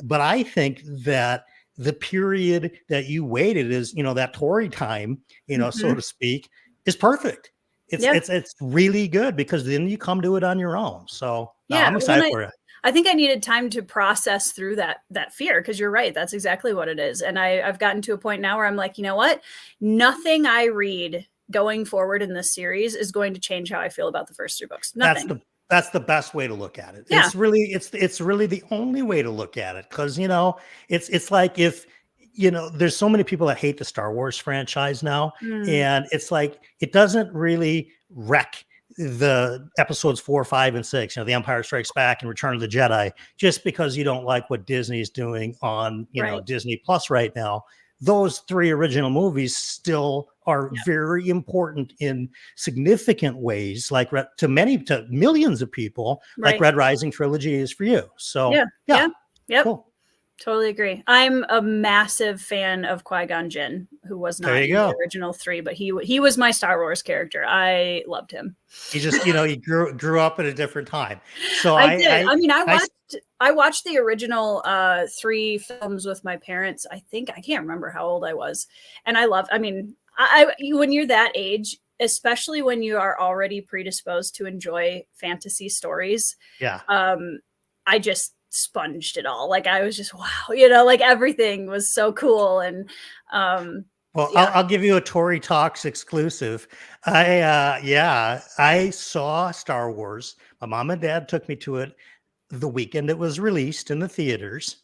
Speaker 2: But I think that the period that you waited is, that Tory time, so to speak, is perfect. It's really good, because then you come to it on your own. So I'm excited for it.
Speaker 1: I think I needed time to process through that fear, because you're right. That's exactly what it is. And I've gotten to a point now where I'm like, you know what? Nothing I read going forward in this series is going to change how I feel about the first 3 books. Nothing.
Speaker 2: That's the best way to look at it.
Speaker 1: Yeah.
Speaker 2: It's really the only way to look at it, because it's like if there's so many people that hate the Star Wars franchise now, and it's like it doesn't really wreck the episodes 4, 5, and 6, The Empire Strikes Back and Return of the Jedi, just because you don't like what Disney's doing on Disney Plus right now. Those 3 original movies still are very important in significant ways, like to millions of people, like Red Rising trilogy is for you. So
Speaker 1: yeah.
Speaker 2: Cool.
Speaker 1: Totally agree. I'm a massive fan of Qui-Gon Jinn, who was not in the original 3, but he was my Star Wars character. I loved him.
Speaker 2: He just, he grew up at a different time. So
Speaker 1: I did. I watched the original 3 films with my parents. I can't remember how old I was. And when you're that age, especially when you are already predisposed to enjoy fantasy stories.
Speaker 2: Yeah.
Speaker 1: I just sponged it all. Like, I was just, wow, like everything was so cool. And
Speaker 2: I'll give you a Tory Talks exclusive. I saw Star Wars. My mom and dad took me to it the weekend it was released in the theaters.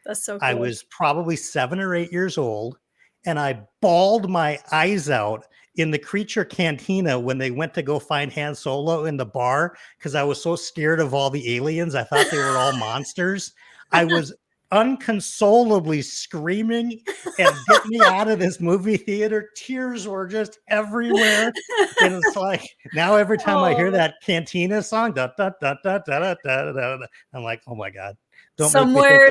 Speaker 1: That's so cool.
Speaker 2: I was probably 7 or 8 years old, and I bawled my eyes out in the Creature Cantina when they went to go find Han Solo in the bar, because I was so scared of all the aliens. I thought they were all monsters. I was unconsolably screaming, and get me out of this movie theater. Tears were just everywhere. And it's like, now every time I hear that Cantina song, da, da, da, da, da, da, da, da, I'm like, oh my God.
Speaker 1: Somewhere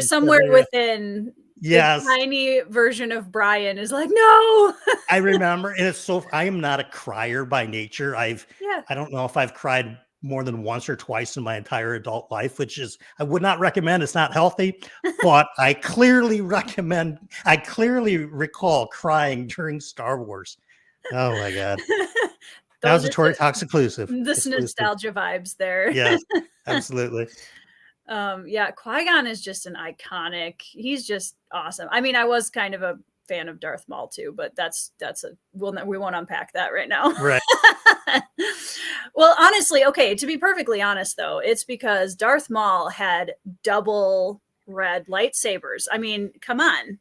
Speaker 1: within the tiny version of Brian is like, no.
Speaker 2: I remember, and I am not a crier by nature. I don't know if I've cried more than once or twice in my entire adult life, which is, I would not recommend. It's not healthy, but I clearly recall crying during Star Wars. Oh my God. That was a Tory Talks exclusive.
Speaker 1: Nostalgia vibes there.
Speaker 2: Yes, absolutely.
Speaker 1: Qui-Gon is just an iconic. He's just awesome. I mean, I was kind of a fan of Darth Maul too, but we won't unpack that right now.
Speaker 2: Right.
Speaker 1: Well, honestly, okay, to be perfectly honest though, it's because Darth Maul had double red lightsabers. I mean, come on.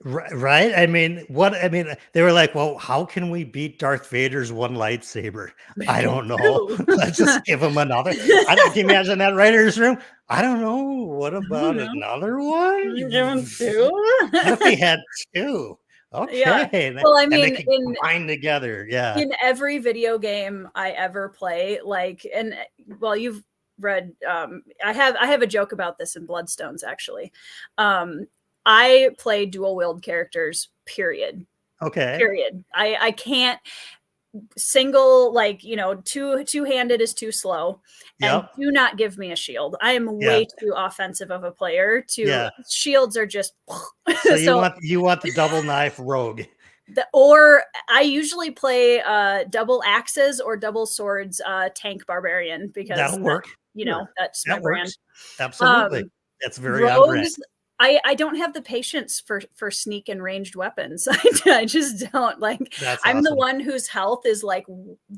Speaker 2: Right. They were like, well, how can we beat Darth Vader's one lightsaber? I don't know. Let's just give him another. Can you imagine that writer's room? I don't know. What about another one?
Speaker 1: Give him 2.
Speaker 2: What if he had 2? Okay.
Speaker 1: Yeah. Well, I mean,
Speaker 2: combine together. Yeah.
Speaker 1: In every video game I ever play, you've read. I have a joke about this in Bloodstones, actually. I play dual wield characters, period.
Speaker 2: Okay.
Speaker 1: Period. I can't. single, like, two-handed is too slow, and
Speaker 2: Yep.
Speaker 1: do not give me a shield. I am
Speaker 2: Yeah.
Speaker 1: way too offensive of a player to
Speaker 2: Yeah.
Speaker 1: shields are just
Speaker 2: So
Speaker 1: so
Speaker 2: you want the double knife rogue.
Speaker 1: or I usually play double axes or double swords tank barbarian because
Speaker 2: That'll work. Sure.
Speaker 1: that's my
Speaker 2: That
Speaker 1: brand.
Speaker 2: works. Absolutely.
Speaker 1: Um,
Speaker 2: That's very on brand.
Speaker 1: Rogues, I don't have the patience for sneak and ranged weapons. I just don't. Like,
Speaker 2: That's
Speaker 1: I'm the
Speaker 2: awesome.
Speaker 1: one whose health is like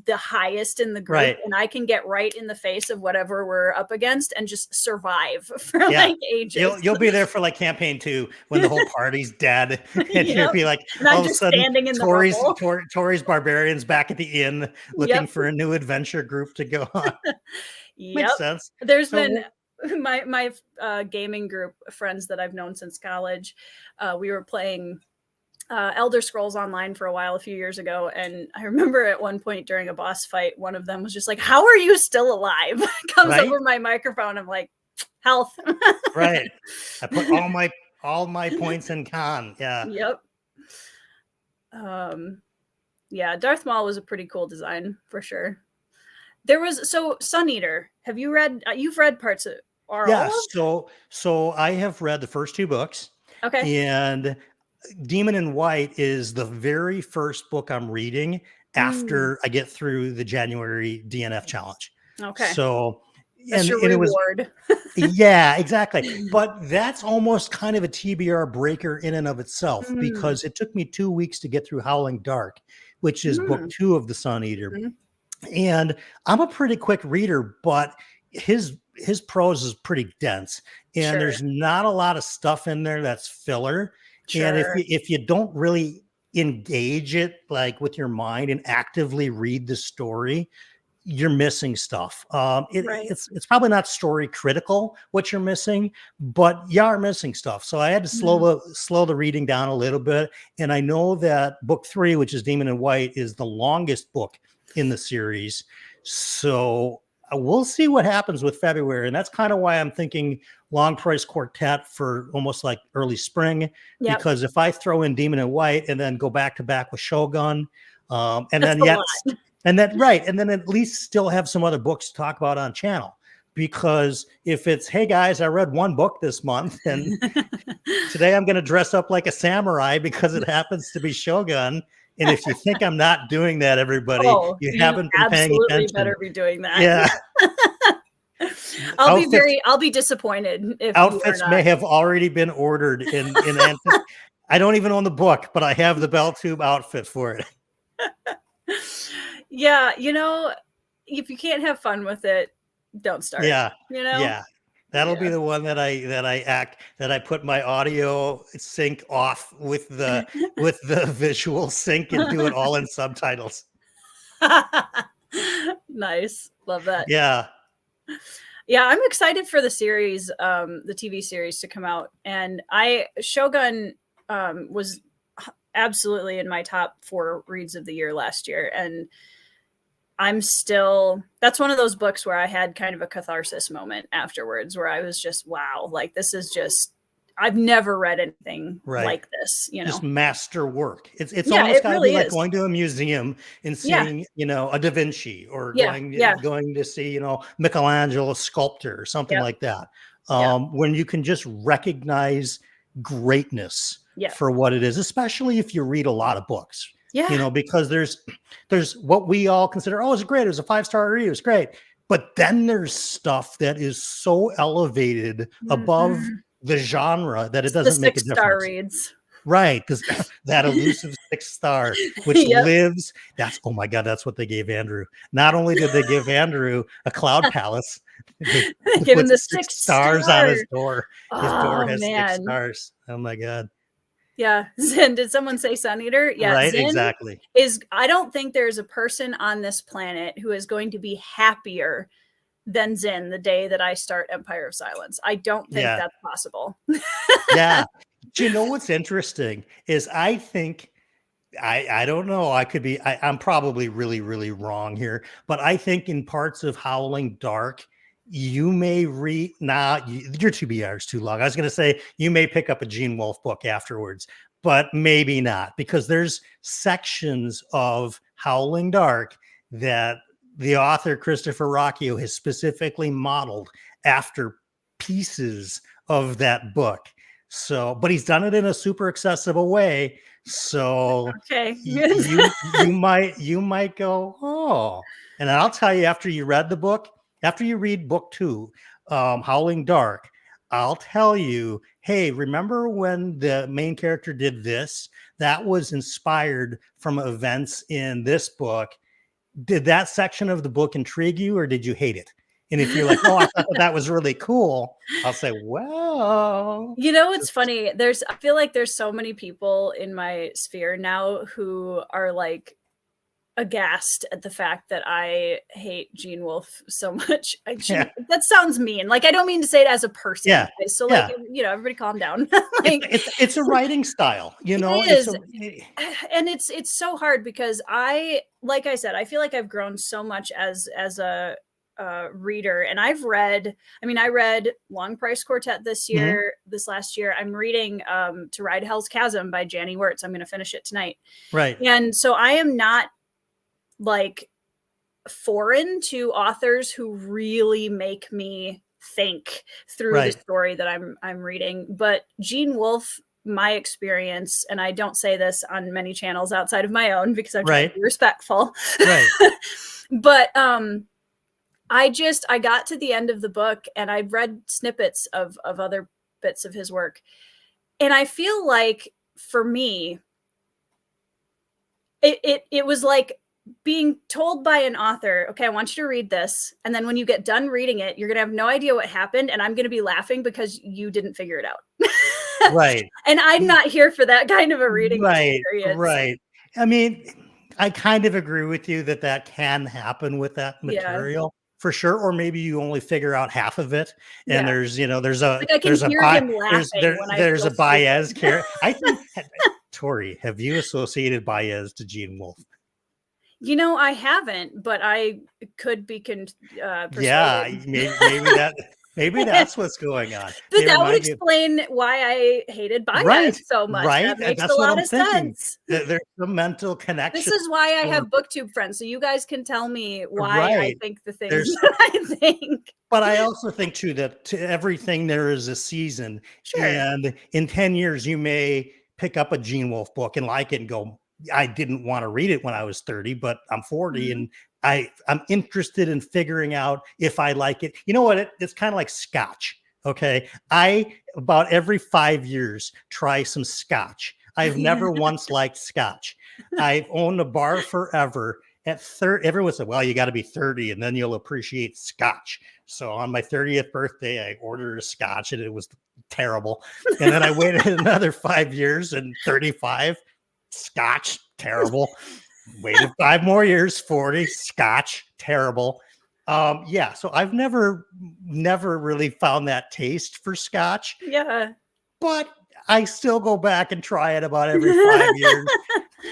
Speaker 1: the highest in the group,
Speaker 2: Right.
Speaker 1: and I can get right in the face of whatever we're up against and just survive for
Speaker 2: Yeah.
Speaker 1: like ages.
Speaker 2: You'll be there for like campaign 2 when the whole party's dead, and you'll
Speaker 1: Yep.
Speaker 2: be like,
Speaker 1: And
Speaker 2: all
Speaker 1: I'm
Speaker 2: of a
Speaker 1: just
Speaker 2: sudden,
Speaker 1: standing in the rubble.
Speaker 2: Tori's barbarians back at the inn looking
Speaker 1: Yep.
Speaker 2: for a new adventure group to go on.
Speaker 1: Yep.
Speaker 2: Makes sense.
Speaker 1: There's
Speaker 2: So
Speaker 1: been my gaming group friends that I've known since college. We were playing Elder Scrolls Online for a while a few years ago, and I remember at one point during a boss fight, one of them was just like, "How are you still alive?" Comes
Speaker 2: Right?
Speaker 1: over my microphone. I'm like, "Health."
Speaker 2: Right. I put all my points in con. Yeah.
Speaker 1: Yep. Yeah, Darth Maul was a pretty cool design for sure. There was Sun Eater. Have you read? You've read parts of or all
Speaker 2: Yeah.
Speaker 1: of?
Speaker 2: So I have read the first 2 books,
Speaker 1: Okay.
Speaker 2: and Demon in White is the very first book I'm reading after I get through the January DNF challenge.
Speaker 1: Okay.
Speaker 2: So,
Speaker 1: That's your
Speaker 2: and it was,
Speaker 1: reward.
Speaker 2: yeah, exactly. But that's almost kind of a TBR breaker in and of itself, because it took me 2 weeks to get through Howling Dark, which is book 2 of the Sun Eater. And I'm a pretty quick reader, but his prose is pretty dense, and
Speaker 1: Sure.
Speaker 2: there's not a lot of stuff in there that's filler.
Speaker 1: Sure.
Speaker 2: And if you don't really engage it like with your mind and actively read the story, you're missing stuff.
Speaker 1: Right.
Speaker 2: It's probably not story critical what you're missing, but you are missing stuff. So I had to slow the reading down a little bit. And I know that book 3, which is Demon in White, is the longest book in the series. So we'll see what happens with February. And that's kind of why I'm thinking Long Price Quartet for almost like early spring.
Speaker 1: Yep.
Speaker 2: Because if I throw in Demon in White and then go back to back with Shogun, and
Speaker 1: That's
Speaker 2: then
Speaker 1: a
Speaker 2: yet,
Speaker 1: lot.
Speaker 2: and then right, and then at least still have some other books to talk about on channel. Because if it's, hey guys, I read 1 book this month, and today I'm going to dress up like a samurai because it happens to be Shogun. And if you think I'm not doing that, everybody, you haven't been paying attention.
Speaker 1: Better be doing that.
Speaker 2: Yeah.
Speaker 1: I'll be disappointed if
Speaker 2: outfits may have already been ordered in I don't even own the book, but I have the BellTube outfit for it.
Speaker 1: Yeah, if you can't have fun with it, don't start.
Speaker 2: Yeah.
Speaker 1: Yeah.
Speaker 2: That'll be the one that I put my audio sync off with the visual sync and do it all in subtitles.
Speaker 1: Nice. Love that.
Speaker 2: Yeah.
Speaker 1: Yeah, I'm excited for the series, the TV series to come out. And Shogun was absolutely in my top 4 reads of the year last year. And that's one of those books where I had kind of a catharsis moment afterwards, where I was just, wow, like this is just, I've never read anything like this,
Speaker 2: Just master work. It's almost
Speaker 1: it
Speaker 2: gotta
Speaker 1: really
Speaker 2: be like
Speaker 1: is.
Speaker 2: going to a museum and seeing, a Da Vinci, or going to see, Michelangelo, a sculptor, or something like that. When you can just recognize greatness for what it is, especially if you read a lot of books.
Speaker 1: Yeah.
Speaker 2: Because there's what we all consider, oh, it's great, it was a 5-star review, it's great. But then there's stuff that is so elevated above the genre that it doesn't make a difference.
Speaker 1: 6-star reads.
Speaker 2: Right, because that elusive 6-star, which lives, oh my God, that's what they gave Andrew. Not only did they give Andrew a cloud palace, they
Speaker 1: give him the
Speaker 2: 6 stars on his door. His door has
Speaker 1: man.
Speaker 2: 6 stars. Oh my God.
Speaker 1: Yeah. Zen. Did someone say Sun Eater? Yeah.
Speaker 2: Right.
Speaker 1: Zen
Speaker 2: exactly.
Speaker 1: I don't think there's a person on this planet who is going to be happier than Zen the day that I start Empire of Silence. I don't think that's possible.
Speaker 2: Yeah. Do you know what's interesting is I think, I don't know, I'm probably really, really wrong here, but I think in parts of Howling Dark, you may read, your TBR is too long. I was going to say you may pick up a Gene Wolfe book afterwards, but maybe not, because there's sections of Howling Dark that the author Christopher Rocchio has specifically modeled after pieces of that book. So, but he's done it in a super accessible way. So
Speaker 1: Okay.
Speaker 2: you might go, oh, and I'll tell you, after you read the book, after you read book 2, Howling Dark, I'll tell you, hey, remember when the main character did this? That was inspired from events in this book. Did that section of the book intrigue you, or did you hate it? And if you're like, oh, I thought that was really cool, I'll say, well,
Speaker 1: It's funny. I feel like there's so many people in my sphere now who are like aghast at the fact that I hate Gene Wolfe so much. That sounds mean. Like, I don't mean to say it as a person.
Speaker 2: Yeah.
Speaker 1: Guys. So like, everybody calm down. Like,
Speaker 2: it's a writing style,
Speaker 1: It is. And it's so hard because like I said, I feel like I've grown so much as a reader, and I read Long Price Quartet this last year. I'm reading To Ride Hell's Chasm by Janny Wirtz. I'm going to finish it tonight.
Speaker 2: Right.
Speaker 1: And so I am not like foreign to authors who really make me think through the story that I'm reading. But Gene Wolfe, my experience, and I don't say this on many channels outside of my own because I'm trying to be respectful. Right. But I got to the end of the book and I've read snippets of other bits of his work. And I feel like for me, it was like being told by an author, okay, I want you to read this. And then when you get done reading it, you're going to have no idea what happened. And I'm going to be laughing because you didn't figure it out.
Speaker 2: Right.
Speaker 1: And I'm not here for that kind of a reading experience.
Speaker 2: Right. I mean, I kind of agree with you that can happen with that material. For sure, or maybe you only figure out half of it, and there's a Baez character. I think, Tori, have you associated Baez to Gene Wolfe?
Speaker 1: I haven't, but I could be persuaded.
Speaker 2: Yeah, maybe that's what's going on.
Speaker 1: But that would explain why I hated Baez so much.
Speaker 2: Right,
Speaker 1: that makes
Speaker 2: that's
Speaker 1: a
Speaker 2: what
Speaker 1: lot
Speaker 2: I'm
Speaker 1: of
Speaker 2: thinking.
Speaker 1: sense.
Speaker 2: There's a mental connection.
Speaker 1: This is why I have Booktube friends, so you guys can tell me why I think the things that I think.
Speaker 2: But I also think too that to everything there is a season, and in 10 years you may pick up a Gene Wolfe book and like it and go, I didn't want to read it when I was 30, but I'm 40 and I'm interested in figuring out if I like it. You know what? It's kind of like Scotch. Okay. I about every 5 years try some Scotch. I've never once liked Scotch. I've owned a bar forever. At 30, everyone said, well, you got to be 30 and then you'll appreciate Scotch. So on my 30th birthday, I ordered a Scotch and it was terrible. And then I waited another 5 years and 35. Scotch, terrible. Waited 5 more years, 40. Scotch, terrible. So I've never really found that taste for Scotch.
Speaker 1: Yeah.
Speaker 2: But I still go back and try it about every 5 years,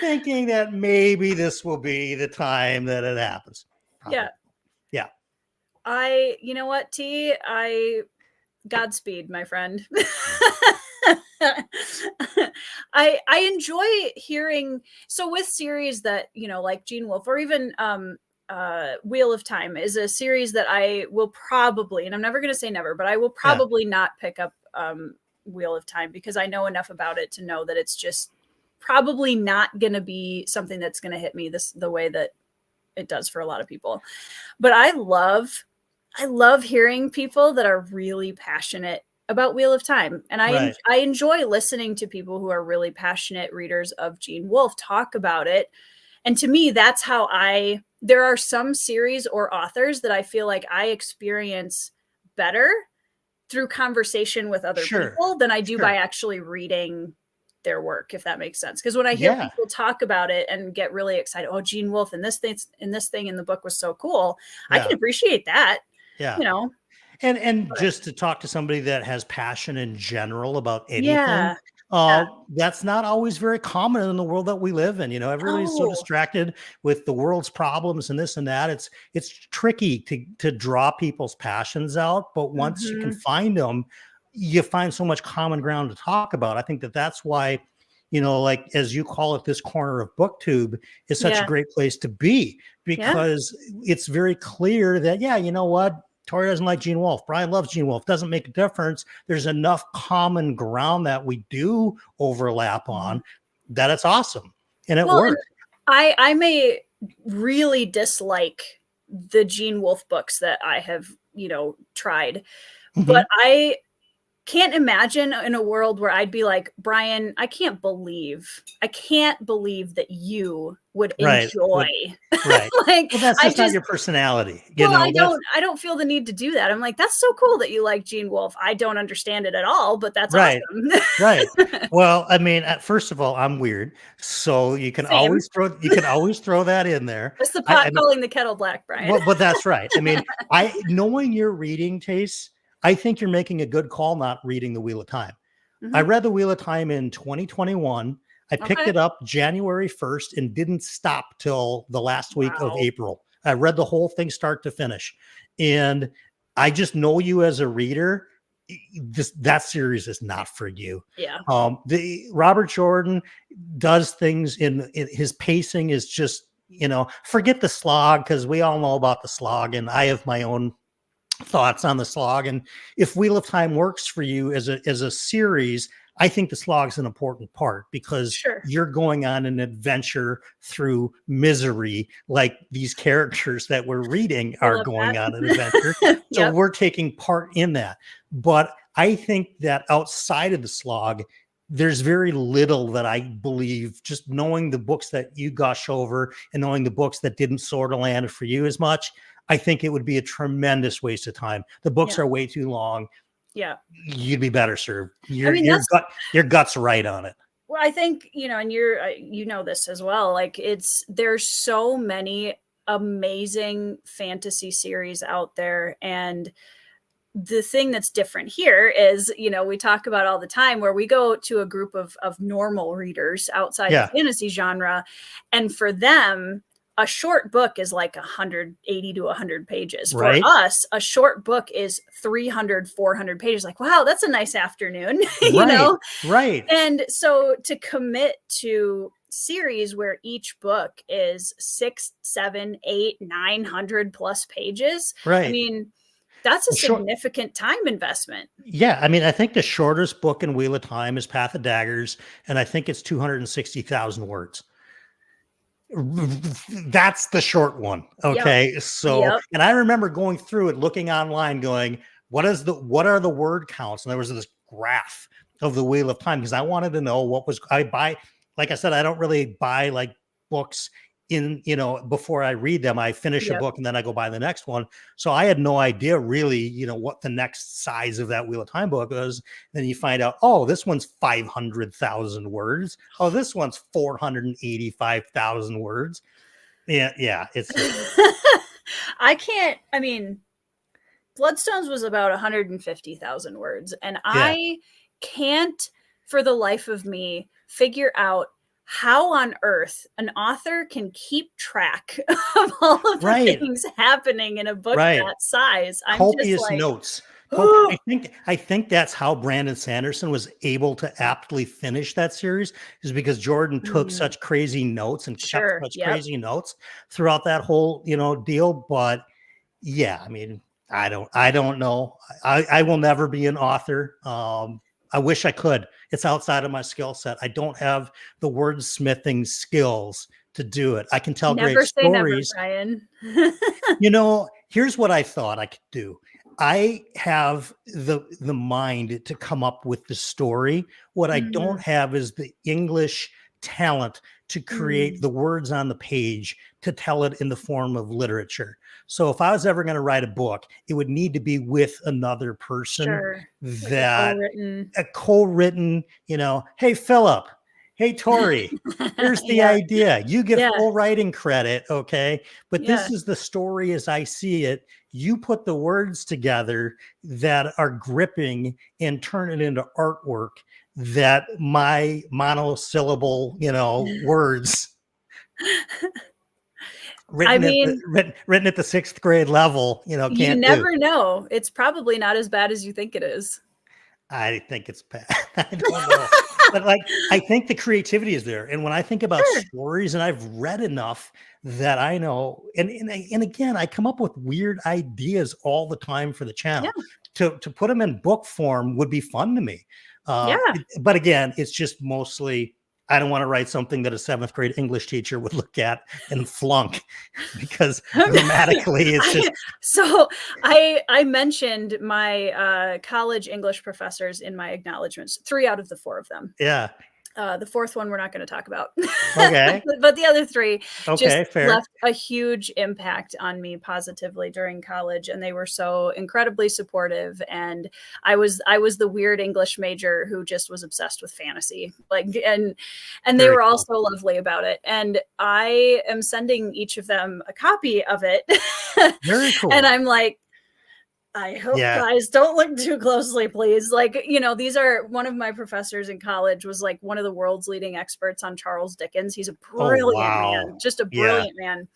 Speaker 2: thinking that maybe this will be the time that it happens. Probably. Yeah.
Speaker 1: You know what, T? Godspeed, my friend. I enjoy hearing, so with series that, like Gene Wolfe or even Wheel of Time is a series that I will probably, and I'm never going to say never, but I will probably not pick up Wheel of Time because I know enough about it to know that it's just probably not going to be something that's going to hit me the way that it does for a lot of people. But I love hearing people that are really passionate about Wheel of Time. And I enjoy listening to people who are really passionate readers of Gene Wolfe talk about it. And to me, that's how there are some series or authors that I feel like I experience better through conversation with other people than I do by actually reading their work, if that makes sense. Because when I hear people talk about it and get really excited, oh, Gene Wolfe and this thing in the book was so cool. I can appreciate that.
Speaker 2: Yeah. And just to talk to somebody that has passion in general about anything, that's not always very common in the world that we live in. Everybody's so distracted with the world's problems and this and that. It's tricky to draw people's passions out, but once you can find them, you find so much common ground to talk about. I think that's why, like as you call it, this corner of BookTube is such a great place to be, because it's very clear that, you know what? Tori doesn't like Gene Wolfe. Brian loves Gene Wolfe. Doesn't make a difference. There's enough common ground that we do overlap on that it's awesome. And it works.
Speaker 1: I may really dislike the Gene Wolfe books that I have, tried, but I can't imagine in a world where I'd be like, Brian, I can't believe that you would enjoy.
Speaker 2: Right.
Speaker 1: Like,
Speaker 2: well, that's just not your personality.
Speaker 1: I don't feel the need to do that. I'm like, that's so cool that you like Gene Wolfe. I don't understand it at all, but that's awesome.
Speaker 2: Right. Well, I mean, first of all, I'm weird, so you can always throw that in there.
Speaker 1: It's the pot calling the kettle black, Brian.
Speaker 2: Well, but that's right. I mean, knowing your reading tastes, I think you're making a good call not reading The Wheel of Time. I read The Wheel of Time in 2021. I picked it up January 1st and didn't stop till the last week of April. I read the whole thing start to finish. And I just know you as a reader. That series is not for you.
Speaker 1: Yeah.
Speaker 2: The Robert Jordan does things in his pacing is just, forget the slog, because we all know about the slog, and I have my own thoughts on the slog. And if Wheel of Time works for you as a series, I think the slog's an important part, because you're going on an adventure through misery, like these characters that we're reading are going on an adventure. So we're taking part in that. But I think that outside of the slog, there's very little that I believe, just knowing the books that you gush over and knowing the books that didn't sort of land for you as much, I think it would be a tremendous waste of time. The books are way too long.
Speaker 1: Yeah.
Speaker 2: You'd be better served. Your gut's right on it.
Speaker 1: Well, I think, and you're, this as well. Like, there's so many amazing fantasy series out there. And the thing that's different here is, we talk about all the time where we go to a group of normal readers outside the fantasy genre. And for them, a short book is like 180 to 100 pages. For us, a short book is 300, 400 pages. Like, wow, that's a nice afternoon,
Speaker 2: Right.
Speaker 1: And so to commit to series where each book is 6, 7, 8, 900 plus pages.
Speaker 2: Right.
Speaker 1: I mean, that's a significant time investment.
Speaker 2: Yeah. I mean, I think the shortest book in Wheel of Time is Path of Daggers, and I think it's 260,000 words. That's the short one. Okay. And I remember going through it, looking online, going, what are the word counts? And there was this graph of the Wheel of Time, because I wanted to know like I said, I don't really buy like books before I read them. I finish a book and then I go buy the next one. So I had no idea really, what the next size of that Wheel of Time book was. Then you find out, oh, this one's 500,000 words. Oh, this one's 485,000 words. Yeah. It's.
Speaker 1: Bloodstones was about 150,000 words, and I can't, for the life of me, figure out how on earth an author can keep track of all of the things happening in a book that size. I'm
Speaker 2: copious
Speaker 1: just like,
Speaker 2: notes. I think that's how Brandon Sanderson was able to aptly finish that series, is because Jordan took such crazy notes and kept such crazy notes throughout that whole, deal. But yeah, I mean, I don't know. I will never be an author. I wish I could. It's outside of my skill set. I don't have the wordsmithing skills to do it. I can tell great stories.
Speaker 1: Never, Brian.
Speaker 2: Here's what I thought I could do. I have the mind to come up with the story. What I don't have is the English talent to create the words on the page to tell it in the form of literature. So if I was ever going to write a book, it would need to be with another person that a co-written, hey, Philip, hey, Tori, here's the idea. You get full writing credit. Okay. But this is the story as I see it. You put the words together that are gripping and turn it into artwork that my monosyllable, words written at the 6th grade level, can't
Speaker 1: you never know. It's probably not as bad as you think it is.
Speaker 2: I think it's bad. I don't know. But like, I think the creativity is there. And when I think about
Speaker 1: Sure.
Speaker 2: stories, and I've read enough that I know, and again, I come up with weird ideas all the time for the
Speaker 1: Yeah.
Speaker 2: channel. To put them in book form would be fun to me.
Speaker 1: Yeah.
Speaker 2: But again, it's just mostly, I don't want to write something that a 7th grade English teacher would look at and flunk, because grammatically it's just.
Speaker 1: So I mentioned my college English professors in my acknowledgments, 3 out of the 4 of them.
Speaker 2: Yeah.
Speaker 1: The 4th one we're not going to talk about.
Speaker 2: Okay.
Speaker 1: But the other 3 just
Speaker 2: Okay. Fair.
Speaker 1: left a huge impact on me positively during college, and they were so incredibly supportive. And I was the weird English major who just was obsessed with fantasy, like, and they
Speaker 2: Very
Speaker 1: were
Speaker 2: cool.
Speaker 1: also lovely about it. And I am sending each of them a copy of it.
Speaker 2: Very cool.
Speaker 1: And I'm like, I hope guys don't look too closely, please. Like, you know, these are, one of my professors in college was like one of the world's leading experts on Charles Dickens. He's a brilliant man, just a brilliant man.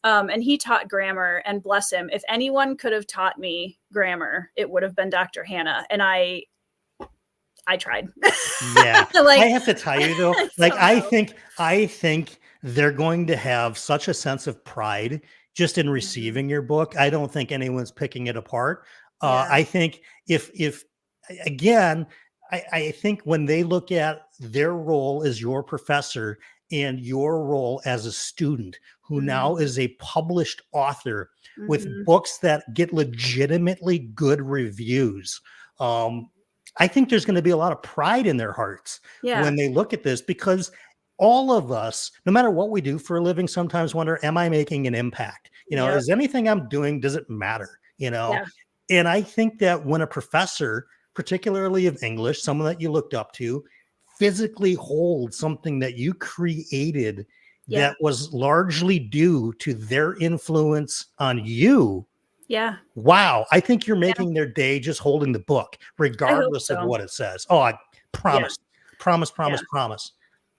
Speaker 1: And he taught grammar, and bless him, if anyone could have taught me grammar, it would have been Dr. Hannah. And I tried.
Speaker 2: Yeah.
Speaker 1: Like,
Speaker 2: I have to tell you though, like, I think they're going to have such a sense of pride just in receiving your book. I don't think anyone's picking it apart. I think if again, I think when they look at their role as your professor and your role as a student who now is a published author with books that get legitimately good reviews, I think there's going to be a lot of pride in their hearts when they look at this, because all of us, no matter what we do for a living, sometimes wonder, am I making an impact? You know, is anything I'm doing, does it matter? You know? And I think that when a professor, particularly of English, someone that you looked up to, physically holds something that you created that was largely due to their influence on you. Yeah. Wow. I think you're making their day just holding the book, regardless of what it says. Oh, I promise, promise.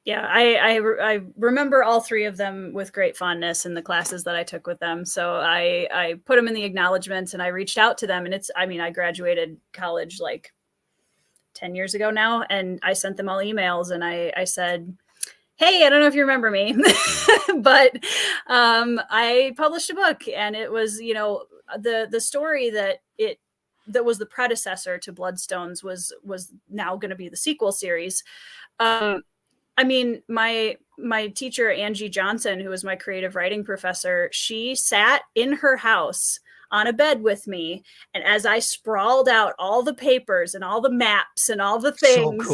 Speaker 1: Yeah, I remember all 3 of them with great fondness in the classes that I took with them. So I put them in the acknowledgments, and I reached out to them. And I graduated college like 10 years ago now, and I sent them all emails, and I said, hey, I don't know if you remember me, but I published a book, and it was, you know, the story that was the predecessor to Bloodstones was now going to be the sequel series. I mean, my teacher, Angie Johnson, who was my creative writing professor, she sat in her house on a bed with me, and as I sprawled out all the papers and all the maps and all the things,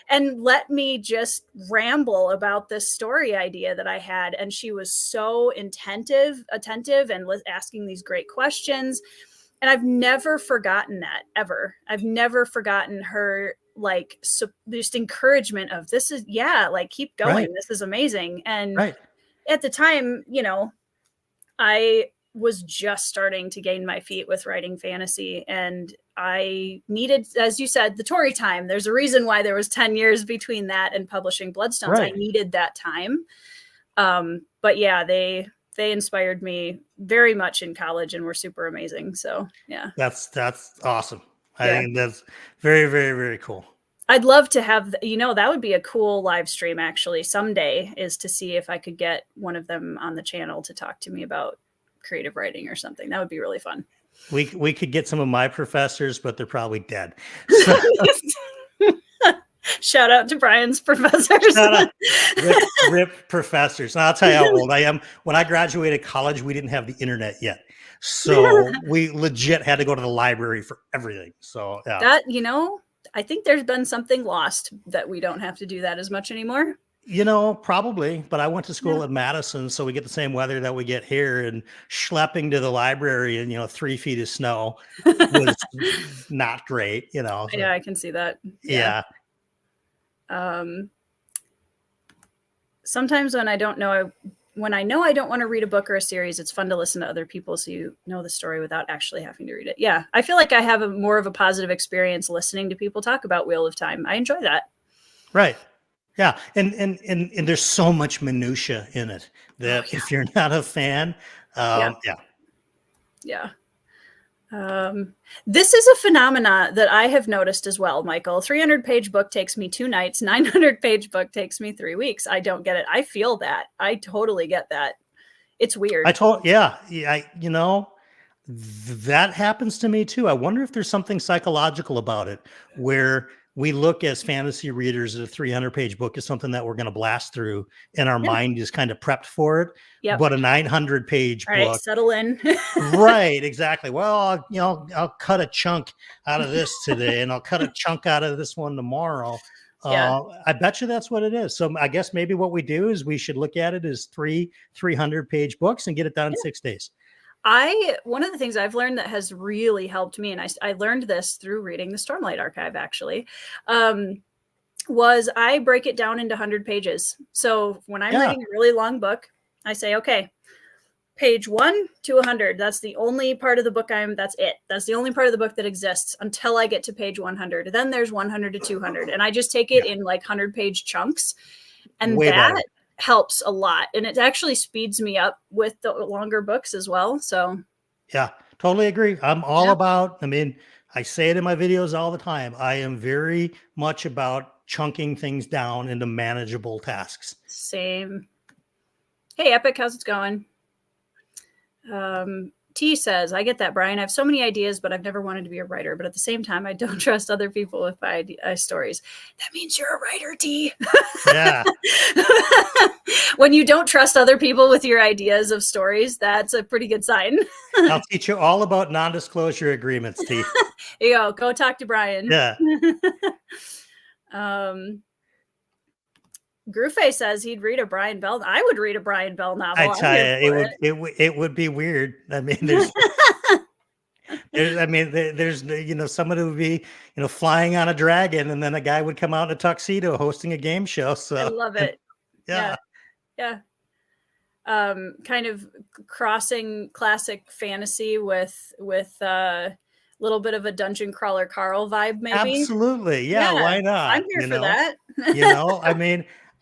Speaker 1: and let me just ramble about this story idea that I had. And she was so attentive and was asking these great questions. And I've never forgotten that, ever. I've never forgotten her, like, just encouragement of, this is, like, keep going. This is amazing. And at the time, you know, I was just starting to gain my feet with writing fantasy, and I needed, as you said, the Tori time. There's a reason why there was 10 years between that and publishing Bloodstones. I needed that time. But yeah, they inspired me very much in college and were super amazing. So yeah,
Speaker 2: that's awesome. I think that's very, very, very cool.
Speaker 1: I'd love to have, you know, that would be a cool live stream actually someday, is to see if I could get one of them on the channel to talk to me about creative writing or something. That would be really fun.
Speaker 2: We could get some of my professors, but they're probably dead.
Speaker 1: Shout out to Brian's professors.
Speaker 2: Rip professors. And I'll tell you how old I am. When I graduated college, we didn't have the internet yet. So we legit had to go to the library for everything. So yeah.
Speaker 1: That, you know, I think there's been something lost, that we don't have to do that as much anymore.
Speaker 2: You know, probably, but I went to school at Madison, so we get the same weather that we get here, and schlepping to the library in, 3 feet of snow was not great, So,
Speaker 1: yeah, I can see that.
Speaker 2: Yeah.
Speaker 1: Sometimes when I know I don't want to read a book or a series, it's fun to listen to other people so you know the story without actually having to read it. Yeah, I feel like I have more of a positive experience listening to people talk about Wheel of Time. I enjoy that.
Speaker 2: Right. Yeah, and there's so much minutia in it that if you're not a fan,
Speaker 1: Yeah. This is a phenomena that I have noticed as well, Michael. 300-page book takes me 2 nights. 900-page book takes me 3 weeks. I don't get it. I feel that. I totally get that. It's weird.
Speaker 2: That happens to me too. I wonder if there's something psychological about it where we look as fantasy readers at a 300-page book as something that we're going to blast through, and our mind is kind of prepped for it.
Speaker 1: Yep.
Speaker 2: But a 900-page book,
Speaker 1: right, settle in.
Speaker 2: Right, exactly. Well, I'll cut a chunk out of this today, and I'll cut a chunk out of this one tomorrow.
Speaker 1: Yeah.
Speaker 2: I bet you that's what it is. So I guess maybe what we do is we should look at it as 300-page books and get it done in 6 days.
Speaker 1: One of the things I've learned that has really helped me, and I learned this through reading the Stormlight Archive, actually, was I break it down into 100 pages. So when I'm reading a really long book, I say, okay, page 1 to 100. That's the only part of the book that's it. That's the only part of the book that exists until I get to page 100. Then there's 100 to 200. And I just take it in like 100-page chunks. And
Speaker 2: Way
Speaker 1: that
Speaker 2: better.
Speaker 1: Helps a lot. And it actually speeds me up with the longer books as well. So
Speaker 2: yeah, totally agree. I'm all about, I say it in my videos all the time. I am very much about chunking things down into manageable tasks.
Speaker 1: Same. Hey, Epic, how's it going? T says, I get that, Brian. I have so many ideas, but I've never wanted to be a writer. But at the same time, I don't trust other people with my stories. That means you're a writer, T.
Speaker 2: Yeah.
Speaker 1: When you don't trust other people with your ideas of stories, that's a pretty good sign.
Speaker 2: I'll teach you all about non-disclosure agreements, T.
Speaker 1: There you go. Go talk to Brian.
Speaker 2: Yeah.
Speaker 1: Groofay says he'd read a Brian Bell. I would read a Brian Bell novel.
Speaker 2: I tell you, it would be weird. I mean, there's someone who would be, flying on a dragon, and then a guy would come out in a tuxedo hosting a game show. So
Speaker 1: I love it.
Speaker 2: Yeah.
Speaker 1: Kind of crossing classic fantasy with a little bit of a dungeon crawler Carl vibe, maybe.
Speaker 2: Absolutely. Yeah. Why not?
Speaker 1: I'm here for that.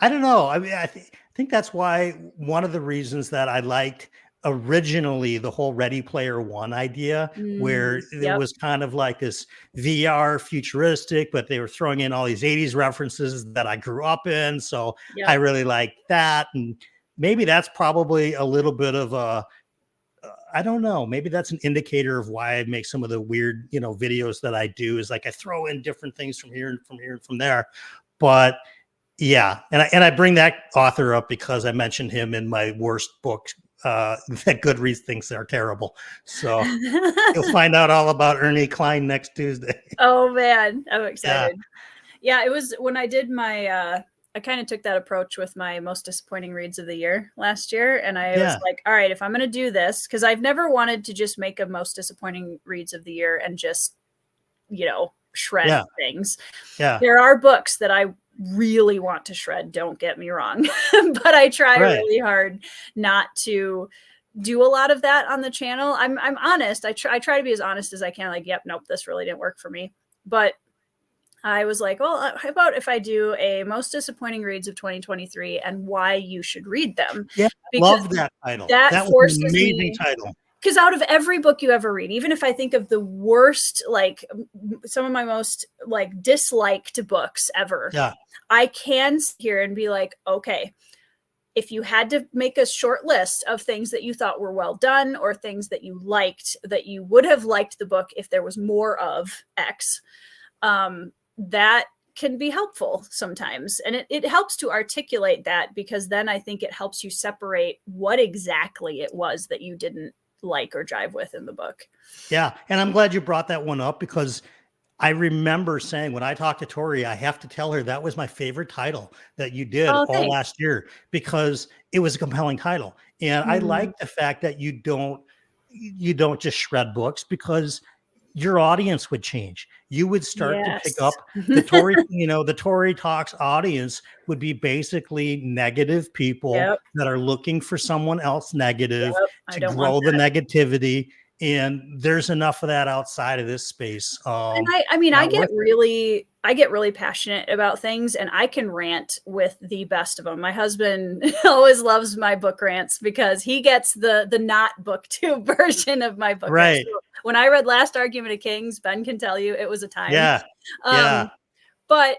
Speaker 2: I don't know. I think that's why one of the reasons that I liked originally the whole Ready Player One idea, where it was kind of like this VR futuristic, but they were throwing in all these 80s references that I grew up in. So I really liked that. And maybe that's probably a little bit of I don't know. Maybe that's an indicator of why I make some of the weird, videos that I do, is like I throw in different things from here and from here and from there. But yeah. And I bring that author up because I mentioned him in my worst book that Goodreads thinks are terrible. So you'll find out all about Ernie Klein next Tuesday.
Speaker 1: Oh man, I'm excited. Yeah, it was when I did my I kind of took that approach with my most disappointing reads of the year last year. And I was like, all right, if I'm going to do this, because I've never wanted to just make a most disappointing reads of the year and just, shred things.
Speaker 2: Yeah.
Speaker 1: There are books that I really want to shred, don't get me wrong, but I try really hard not to do a lot of that on the channel. I'm honest. I try to be as honest as I can. Like, yep, nope, this really didn't work for me. But I was like, well, how about if I do a most disappointing reads of 2023 and why you should read them?
Speaker 2: Yeah, love that title. That was an amazing title.
Speaker 1: Because out of every book you ever read, even if I think of the worst, like some of my most like disliked books ever, I can sit here and be like, okay, if you had to make a short list of things that you thought were well done or things that you liked, that you would have liked the book if there was more of X, that can be helpful sometimes. And it helps to articulate that, because then I think it helps you separate what exactly it was that you didn't like or jive with in the book.
Speaker 2: Yeah. And I'm glad you brought that one up, because I remember saying when I talked to Tori, I have to tell her that was my favorite title that you did all last year, because it was a compelling title. And I like the fact that you don't just shred books, because your audience would change. You would start to pick up the Tori, the Tori Talks audience would be basically negative people that are looking for someone else negative to grow the negativity. And there's enough of that outside of this space.
Speaker 1: And I get really passionate about things, and I can rant with the best of them. My husband always loves my book rants because he gets the not BookTube version of my book.
Speaker 2: Right.
Speaker 1: So when I read Last Argument of Kings, Ben can tell you it was a time.
Speaker 2: Yeah. Yeah.
Speaker 1: But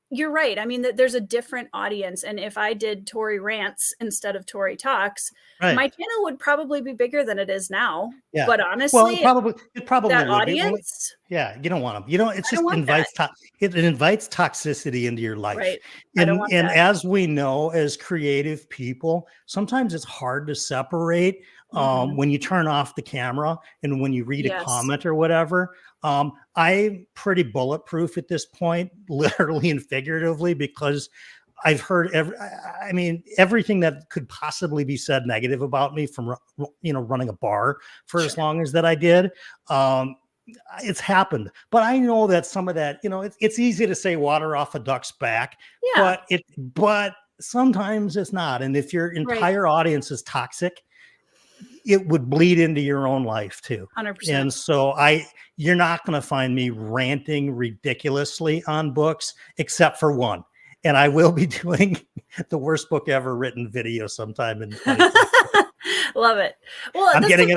Speaker 1: you're right. I mean, there's a different audience. And if I did Tori rants instead of Tori talks,
Speaker 2: Right.
Speaker 1: my channel would probably be bigger than it is now.
Speaker 2: Yeah.
Speaker 1: But honestly,
Speaker 2: well, it probably
Speaker 1: that
Speaker 2: would
Speaker 1: audience,
Speaker 2: yeah, you don't want them. You know, it's
Speaker 1: I
Speaker 2: just
Speaker 1: don't want that.
Speaker 2: it invites toxicity into your life.
Speaker 1: Right. I don't want
Speaker 2: And
Speaker 1: that.
Speaker 2: as we know, as creative people, sometimes it's hard to separate when you turn off the camera and when you read a comment or whatever. I'm pretty bulletproof at this point, literally and figuratively, because I've heard everything that could possibly be said negative about me from, running a bar for as long as that I did. It's happened, but I know that some of that, it's easy to say water off a duck's back, but sometimes it's not. And if your entire audience is toxic, it would bleed into your own life too.
Speaker 1: 100%.
Speaker 2: And so you're not going to find me ranting ridiculously on books, except for one. And I will be doing the worst book ever written video sometime in 2020.
Speaker 1: Love it. Well,
Speaker 2: I'm getting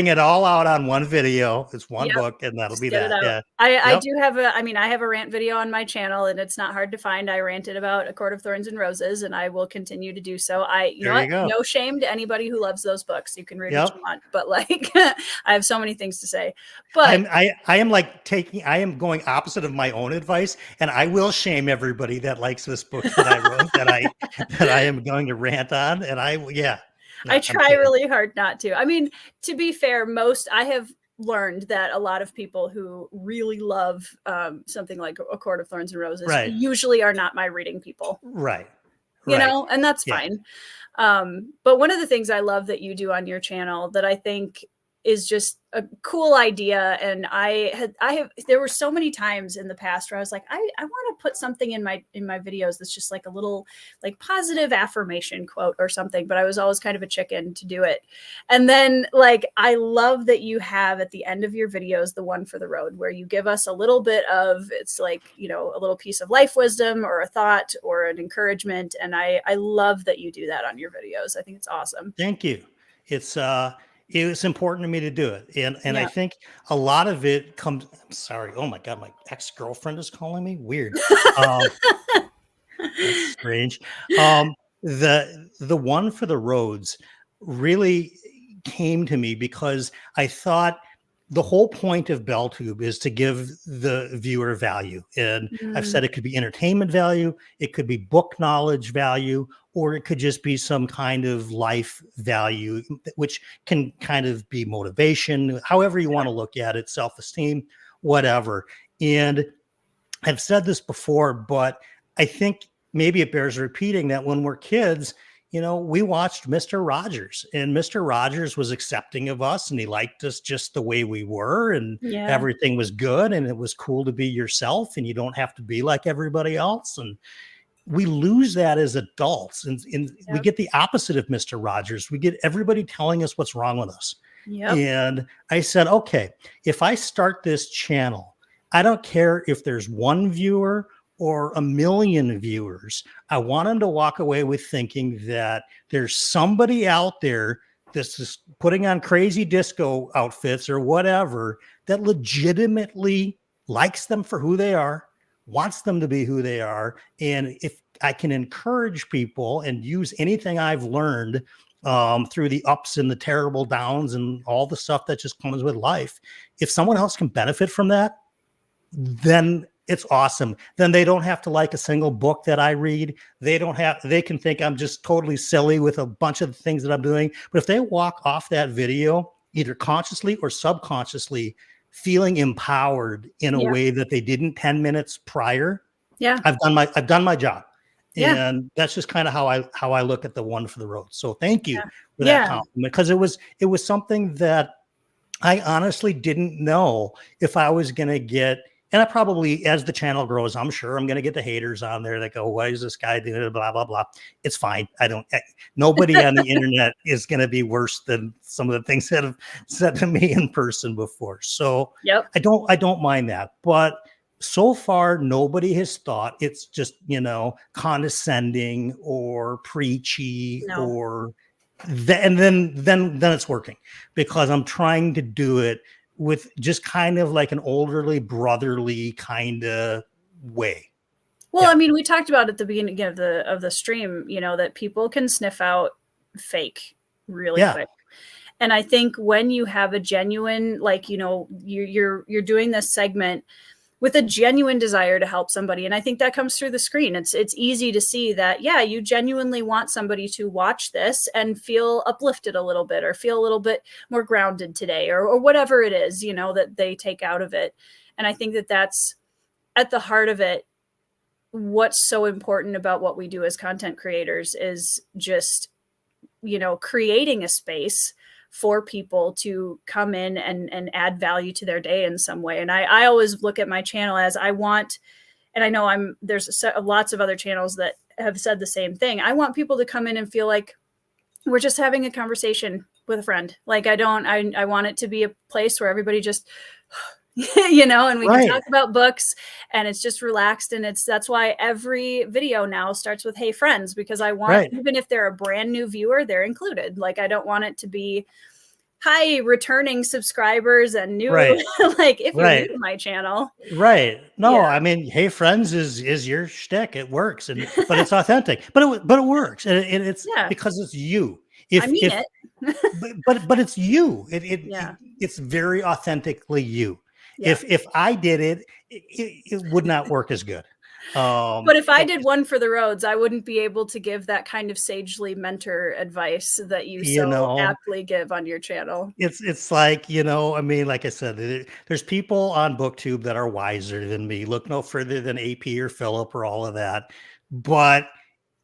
Speaker 2: it all out on one video. It's one book, and that'll be that. Yeah.
Speaker 1: I do have I have a rant video on my channel, and it's not hard to find. I ranted about A Court of Thorns and Roses, and I will continue to do so. No shame to anybody who loves those books. You can read what you want, but I have so many things to say. But
Speaker 2: I am going opposite of my own advice, and I will shame everybody that likes this book that I wrote that I am going to rant on. And
Speaker 1: I try really hard not to. I mean, to be fair, I have learned that a lot of people who really love something like A Court of Thorns and Roses usually are not my reading people.
Speaker 2: Right.
Speaker 1: You know, and that's fine. But one of the things I love that you do on your channel that I think is just a cool idea. And there were so many times in the past where I was like, I want to put something in my videos that's just like a little positive affirmation quote or something, but I was always kind of a chicken to do it. And then I love that you have at the end of your videos, the one for the road, where you give us a little bit of, it's a little piece of life wisdom or a thought or an encouragement. And I love that you do that on your videos. I think it's awesome.
Speaker 2: Thank you. It's important to me to do it. And I think a lot of it comes, I'm sorry. Oh my God, my ex-girlfriend is calling me. Weird. That's strange. The one for the roads really came to me because I thought the whole point of BellTube is to give the viewer value. And I've said it could be entertainment value, it could be book knowledge value, or it could just be some kind of life value, which can kind of be motivation, however you want to look at it, self-esteem, whatever. And I've said this before, but I think maybe it bears repeating that when we're kids, we watched Mr. Rogers, and Mr. Rogers was accepting of us, and he liked us just the way we were, and everything was good, and it was cool to be yourself, and you don't have to be like everybody else. And we lose that as adults, and we get the opposite of Mr. Rogers. We get everybody telling us what's wrong with us. And I said, okay, if I start this channel, I don't care if there's one viewer or 1 million viewers. I want them to walk away with thinking that there's somebody out there that's just putting on crazy disco outfits or whatever that legitimately likes them for who they are, wants them to be who they are. And if I can encourage people and use anything I've learned through the ups and the terrible downs and all the stuff that just comes with life, if someone else can benefit from that, then it's awesome. Then they don't have to like a single book that I read. They can think I'm just totally silly with a bunch of things that I'm doing. But if they walk off that video, either consciously or subconsciously, feeling empowered in a way that they didn't 10 minutes prior, I've done my job. And that's just kind of how I look at the one for the road. So thank you for that compliment, because it was something that I honestly didn't know if I was going to get. And I probably, as the channel grows, I'm sure I'm going to get the haters on there that go, why is this guy doing it? Blah, blah, blah. It's fine. Nobody on the internet is going to be worse than some of the things that have said to me in person before. So I don't mind that. But so far, nobody has thought it's just, condescending or preachy or And then it's working, because I'm trying to do it with just kind of like an olderly brotherly kind of way.
Speaker 1: Well, I mean, we talked about at the beginning of the stream, you know, that people can sniff out fake really quick. And I think when you have a genuine, like, you know, you're doing this segment with a genuine desire to help somebody, and I think that comes through the screen. It's easy to see that, yeah, you genuinely want somebody to watch this and feel uplifted a little bit, or feel a little bit more grounded today, or whatever it is, you know, that they take out of it. And I think that that's at the heart of it. What's so important about what we do as content creators is just, you know, creating a space for people to come in and add value to their day in some way. And I always look at my channel as I want, and I know there's lots of other channels that have said the same thing. I want people to come in and feel like we're just having a conversation with a friend. Like I want it to be a place where everybody just, you know, and we can talk about books, and it's just relaxed. And that's why every video now starts with, "Hey friends," because I want, even if they're a brand new viewer, they're included. Like, I don't want it to be, "Hi, returning subscribers and new," like, if you're new to my channel.
Speaker 2: No, I mean, "Hey friends" is your shtick. It works, but it's authentic, but it works. And it's because it's you.
Speaker 1: I mean it.
Speaker 2: but it's you. It's very authentically you. If I did it, it would not work as good.
Speaker 1: But if I did one for the roads, I wouldn't be able to give that kind of sagely mentor advice that you so aptly give on your channel.
Speaker 2: It's like, you know, I mean, like I said, there's people on BookTube that are wiser than me. Look no further than AP or Philip or all of that. But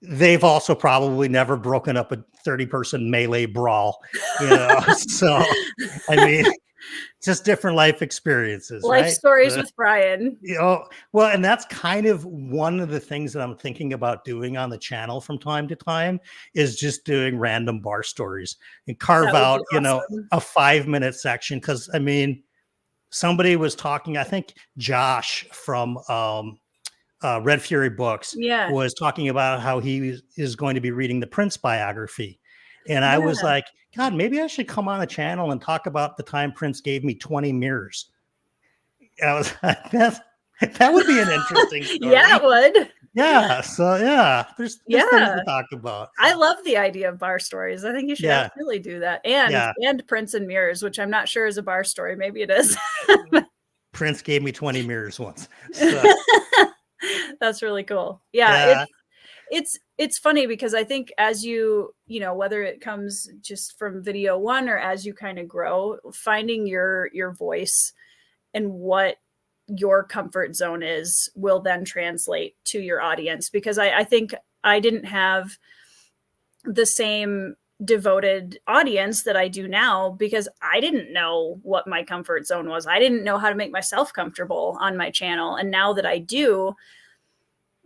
Speaker 2: they've also probably never broken up a 30-person melee brawl, you know. So, I mean, just different life experiences,
Speaker 1: life stories with Brian.
Speaker 2: You know, well, and that's kind of one of the things that I'm thinking about doing on the channel from time to time, is just doing random bar stories and carve out, you know, a 5-minute section. Because I mean, somebody was talking, I think Josh from Red Fury Books was talking about how he is going to be reading the Prince biography. And I was like, God, maybe I should come on a channel and talk about the time Prince gave me 20 mirrors. And I was like, that would be an interesting story.
Speaker 1: Yeah, it would.
Speaker 2: Yeah. So yeah, there's things to talk about.
Speaker 1: I love the idea of bar stories. I think you should really do that. And Prince and mirrors, which I'm not sure is a bar story. Maybe it is.
Speaker 2: Prince gave me 20 mirrors once. So.
Speaker 1: That's really cool. Yeah. It's funny because I think as you know, whether it comes just from video one or as you kind of grow, finding your voice and what your comfort zone is will then translate to your audience. Because I think I didn't have the same devoted audience that I do now, because I didn't know what my comfort zone was. I didn't know how to make myself comfortable on my channel. And now that I do,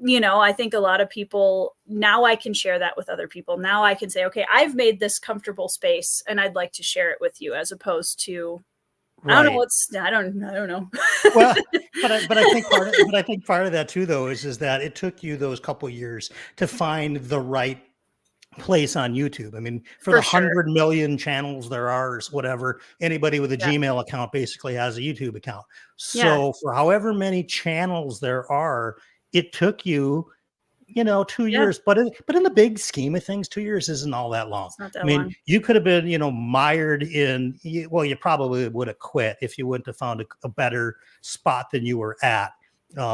Speaker 1: you know, I think a lot of people, now I can share that with other people. Now I can say, okay, I've made this comfortable space and I'd like to share it with you, as opposed to, I don't know.
Speaker 2: Well, but I think part of that too, though, is that it took you those couple years to find the right place on YouTube. I mean, for the 100 million channels there are, or whatever, anybody with a Gmail account basically has a YouTube account. So for however many channels there are, it took you, you know, 2 years, but in the big scheme of things, 2 years isn't all that long.
Speaker 1: It's not that long.
Speaker 2: You could have been, you know, mired in, well, you probably would have quit if you wouldn't have found a better spot than you were at.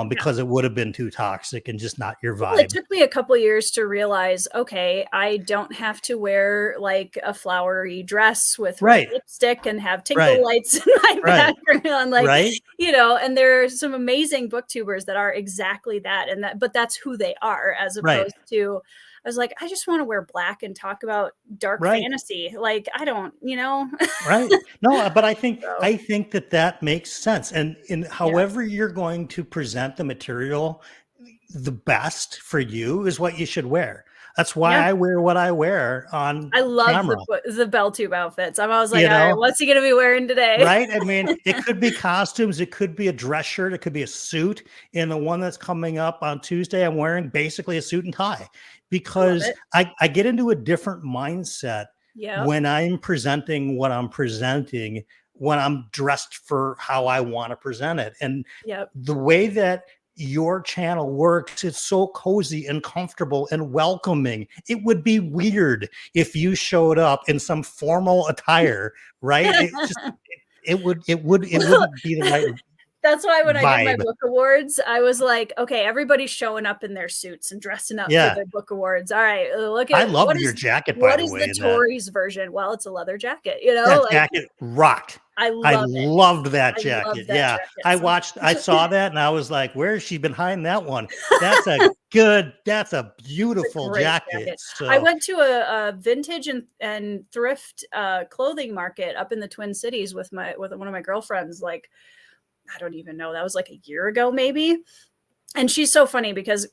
Speaker 2: Because it would have been too toxic and just not your vibe.
Speaker 1: Well, it took me a couple of years to realize, okay, I don't have to wear like a flowery dress with lipstick and have tinkle lights in my background. Like, you know, and there are some amazing booktubers that are exactly that. But that's who they are, as opposed to, I was like, I just want to wear black and talk about dark fantasy. Like, I don't, you know.
Speaker 2: No, but I think that makes sense. And in however you're going to present the material, the best for you is what you should wear. That's why I wear what I wear on
Speaker 1: I love
Speaker 2: camera.
Speaker 1: the BellTube outfits. I'm always like, all right, what's he going to be wearing today?
Speaker 2: Right? I mean, it could be costumes. It could be a dress shirt. It could be a suit. And the one that's coming up on Tuesday, I'm wearing basically a suit and tie, because I get into a different mindset
Speaker 1: Yeah.
Speaker 2: when I'm presenting what I'm presenting, when I'm dressed for how I want to present it. And the way that your channel works, it's so cozy and comfortable and welcoming. It would be weird if you showed up in some formal attire, right? It wouldn't be the right
Speaker 1: That's why when I did my
Speaker 2: vibe.
Speaker 1: book awards, I was like, okay, everybody's showing up in their suits and dressing up for their book awards. All right, look at
Speaker 2: I love your jacket, by the way.
Speaker 1: What is the Tori's version? Well, it's a leather jacket, you know?
Speaker 2: That
Speaker 1: like,
Speaker 2: jacket rocked.
Speaker 1: I
Speaker 2: loved that
Speaker 1: I
Speaker 2: jacket.
Speaker 1: love that jacket.
Speaker 2: I saw that and I was like, where is she behind that one? That's a beautiful jacket. So.
Speaker 1: I went to a vintage and thrift clothing market up in the Twin Cities with one of my girlfriends, like, I don't even know, that was like a year ago, maybe. And she's so funny because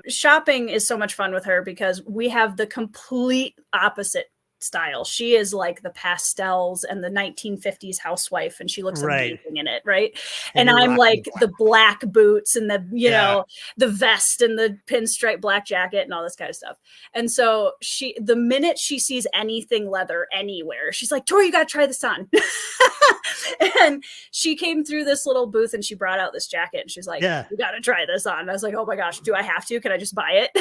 Speaker 1: shopping is so much fun with her because we have the complete opposite style. She is like the pastels and the 1950s housewife, and she looks amazing in it, right? And I'm like the black boots and the, you know, the vest and the pinstripe black jacket and all this kind of stuff. And so the minute she sees anything leather anywhere, she's like, Tori, you got to try this on. And she came through this little booth and she brought out this jacket and she's like, you got to try this on. And I was like, oh my gosh, do I have to? Can I just buy it?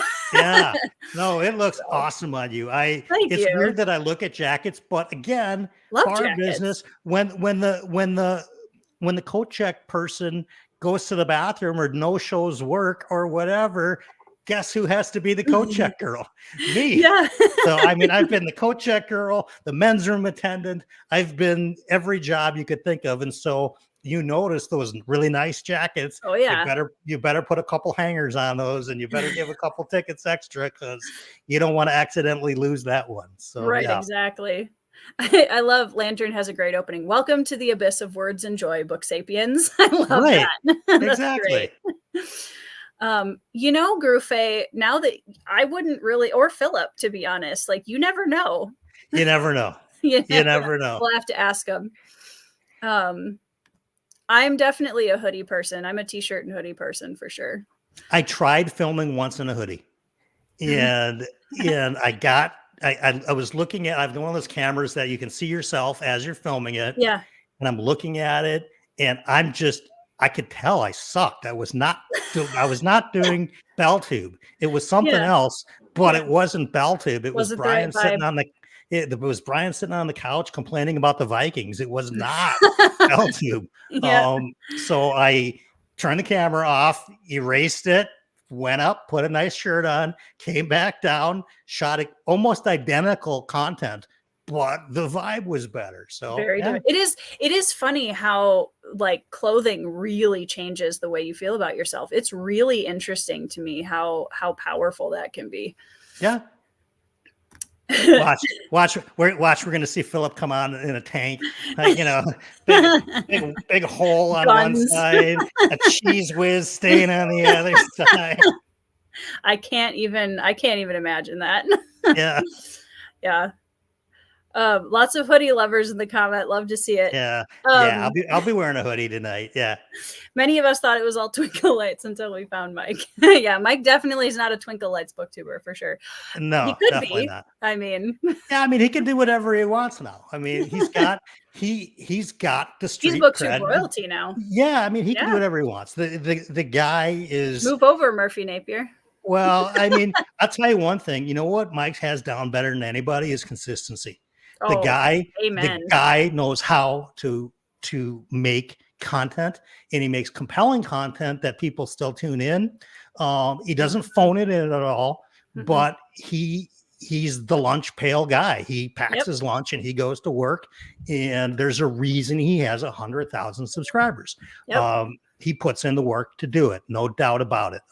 Speaker 2: No, it looks awesome on you. It's weird that I look at jackets, but again, bar business, when the coat check person goes to the bathroom or no shows work or whatever, guess who has to be the coat check girl? Me. So, I mean, I've been the coat check girl, the men's room attendant. I've been every job you could think of. And so you notice those really nice jackets.
Speaker 1: Oh yeah.
Speaker 2: You better put a couple hangers on those, and you better give a couple tickets extra because you don't want to accidentally lose that one. So
Speaker 1: exactly. I love Lantern has a great opening. Welcome to the abyss of words and joy, Book Sapiens. I love that.
Speaker 2: Exactly.
Speaker 1: You know, Groofé, now that I wouldn't really, or Philip, to be honest, like you never know.
Speaker 2: You never know. you never know.
Speaker 1: We'll have to ask them. I'm definitely a hoodie person. I'm a t-shirt and hoodie person for sure.
Speaker 2: I tried filming once in a hoodie, and I was looking at, I've got one of those cameras that you can see yourself as you're filming it.
Speaker 1: Yeah.
Speaker 2: And I'm looking at it, and I could tell I sucked. I was not doing BellTube. It was something else, but it wasn't BellTube. It was Brian sitting on the. It was Brian sitting on the couch complaining about the Vikings. It was not BellTube. So I turned the camera off, erased it, went up, put a nice shirt on, came back down, shot it almost identical content, but the vibe was better. So
Speaker 1: very different. It is funny how like clothing really changes the way you feel about yourself. It's really interesting to me how powerful that can be.
Speaker 2: Yeah. Watch. We're going to see Philip come on in a tank, big hole on one side, a cheese whiz stain on the other side.
Speaker 1: I can't even imagine that. Yeah. Lots of hoodie lovers in the comment. Love to see it.
Speaker 2: I'll be wearing a hoodie tonight. Yeah.
Speaker 1: Many of us thought it was all Twinkle Lights until we found Mike. Yeah, Mike definitely is not a Twinkle Lights booktuber for sure.
Speaker 2: No,
Speaker 1: he could
Speaker 2: definitely
Speaker 1: be.
Speaker 2: Not.
Speaker 1: I mean,
Speaker 2: he can do whatever he wants now. I mean, he's got the street.
Speaker 1: He's BookTube royalty now.
Speaker 2: Yeah, I mean, he can do whatever he wants. The guy is
Speaker 1: move over, Murphy Napier.
Speaker 2: Well, I mean, I'll tell you one thing. You know what Mike has down better than anybody is consistency. The guy knows how to make content, and he makes compelling content that people still tune in. He doesn't phone it in at all, but he's the lunch pail guy. He packs his lunch and he goes to work, and there's a reason he has 100,000 subscribers. He puts in the work to do it, no doubt about it.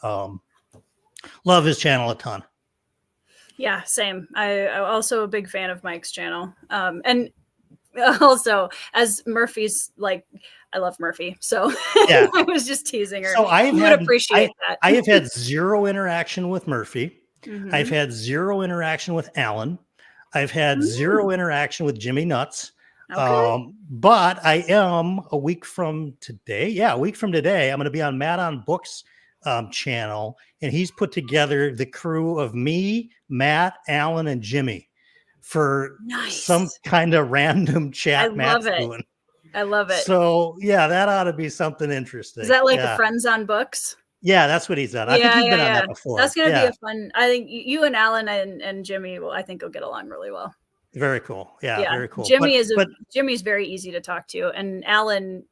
Speaker 2: Love his channel a ton.
Speaker 1: Yeah, same. I'm also a big fan of Mike's channel. And also, as Murphy's, like, I love Murphy. So I was just teasing her.
Speaker 2: So I
Speaker 1: would appreciate that.
Speaker 2: I have had zero interaction with Murphy. I've had zero interaction with Alan. I've had zero interaction with Jimmy Nuts. But I am a week from today. I'm going to be on Matt on Books channel, and he's put together the crew of me, Matt, Alan, and Jimmy for some
Speaker 1: Nice.
Speaker 2: kind of random chat
Speaker 1: I
Speaker 2: Matt's
Speaker 1: love it.
Speaker 2: doing.
Speaker 1: I love it.
Speaker 2: So yeah, that ought to be something interesting.
Speaker 1: Is that like a
Speaker 2: Yeah.
Speaker 1: Friends on Books?
Speaker 2: Yeah, that's what he's done. I think
Speaker 1: Yeah,
Speaker 2: you've been
Speaker 1: yeah,
Speaker 2: on
Speaker 1: yeah.
Speaker 2: that before.
Speaker 1: That's gonna be
Speaker 2: Yeah.
Speaker 1: a fun. I think you and Alan and Jimmy will. I think will get along really well.
Speaker 2: Very cool. Yeah,
Speaker 1: Yeah,
Speaker 2: very cool. But
Speaker 1: Jimmy's very easy to talk to, and Alan.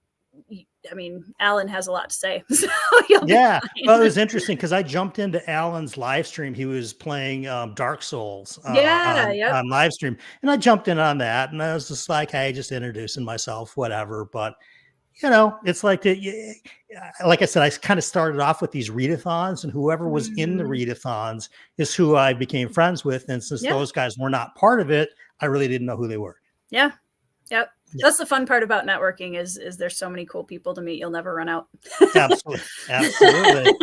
Speaker 1: I mean, Alan has a lot to say, so you'll be
Speaker 2: yeah,
Speaker 1: fine.
Speaker 2: well, it was interesting because I jumped into Alan's live stream. He was playing Dark Souls
Speaker 1: Yeah, yep.
Speaker 2: on live stream, and I jumped in on that, and I was just like, "Hey, just introducing myself, whatever." But you know, it's like like I said, I kind of started off with these readathons, and whoever was in the readathons is who I became friends with. And since those guys were not part of it, I really didn't know who they were.
Speaker 1: Yeah. Yep. Yeah. That's the fun part about networking is there's so many cool people to meet. You'll never run out.
Speaker 2: Absolutely. Absolutely.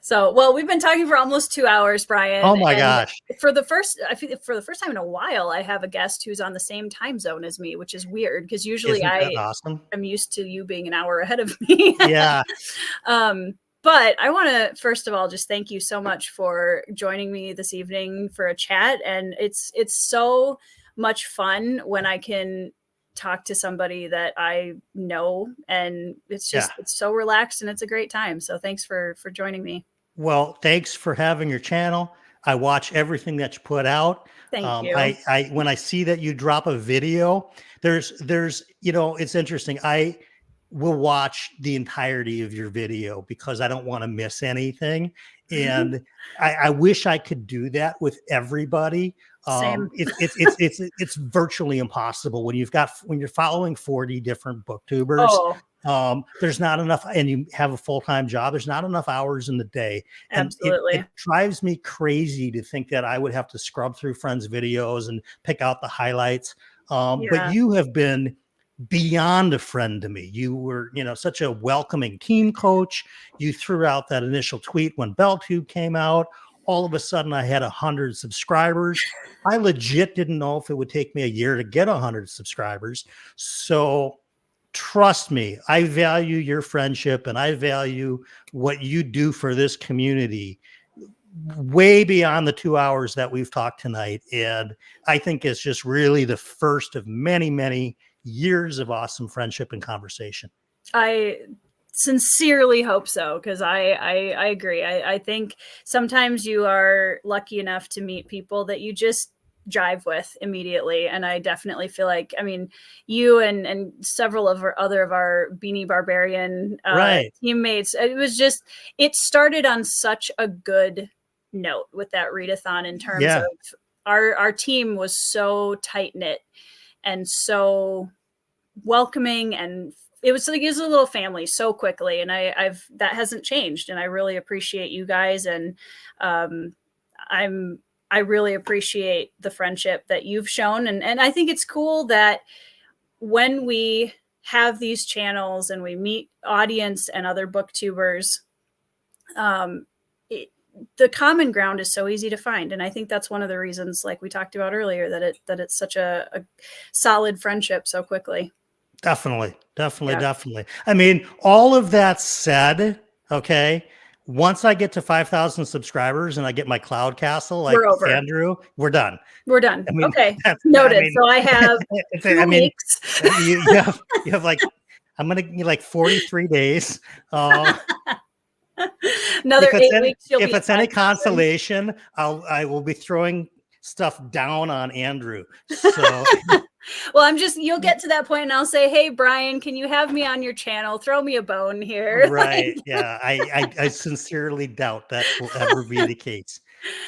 Speaker 1: So, well, we've been talking for almost 2 hours, Brian.
Speaker 2: Oh my gosh.
Speaker 1: For the first time in a while, I have a guest who's on the same time zone as me, which is weird because usually
Speaker 2: awesome?
Speaker 1: I'm used to you being an hour ahead of me.
Speaker 2: Yeah.
Speaker 1: But I want to first of all just thank you so much for joining me this evening for a chat. And it's so much fun when I can talk to somebody that I know, and it's just it's so relaxed and it's a great time. So thanks for joining me.
Speaker 2: Well, thanks for having your channel. I watch everything that you put out.
Speaker 1: Thank you.
Speaker 2: I when I see that you drop a video, there's you know, it's interesting. I will watch the entirety of your video because I don't want to miss anything. And I wish I could do that with everybody.
Speaker 1: Same.
Speaker 2: It's virtually impossible when you're following 40 different booktubers. There's not enough, and you have a full-time job. There's not enough hours in the day. And
Speaker 1: absolutely,
Speaker 2: it drives me crazy to think that I would have to scrub through friends' videos and pick out the highlights. But you have been beyond a friend to me. You were, you know, such a welcoming team coach. You threw out that initial tweet when BellTube came out. All of a sudden I had 100 subscribers. I legit didn't know if it would take me a year to get 100 subscribers. So trust me, I value your friendship and I value what you do for this community way beyond the 2 hours that we've talked tonight. And I think it's just really the first of many, many years of awesome friendship and conversation.
Speaker 1: I sincerely hope so, because I agree. I think sometimes you are lucky enough to meet people that you just jive with immediately, and I definitely feel like, I mean, you and several of our Beanie Barbarian teammates, it started on such a good note with that readathon in terms of our team was so tight knit and so welcoming, and it was like it was a little family so quickly, and that hasn't changed, and I really appreciate you guys, and I really appreciate the friendship that you've shown, and I think it's cool that when we have these channels and we meet audience and other booktubers, the common ground is so easy to find, and I think that's one of the reasons, like we talked about earlier, that it's such a solid friendship so quickly.
Speaker 2: Definitely. I mean, all of that said, okay, once I get to 5,000 subscribers and I get my cloud castle, like Andrew, we're done.
Speaker 1: We're done. I mean, okay, noted. I mean, so I have 2 weeks.
Speaker 2: you have like, I'm gonna need like 43 days.
Speaker 1: Another 8 weeks.
Speaker 2: If it's any consolation, I will be throwing stuff down on Andrew. So.
Speaker 1: Well, you'll get to that point and I'll say, hey, Brian, can you have me on your channel? Throw me a bone here.
Speaker 2: Right. Yeah. I sincerely doubt that will ever be the case.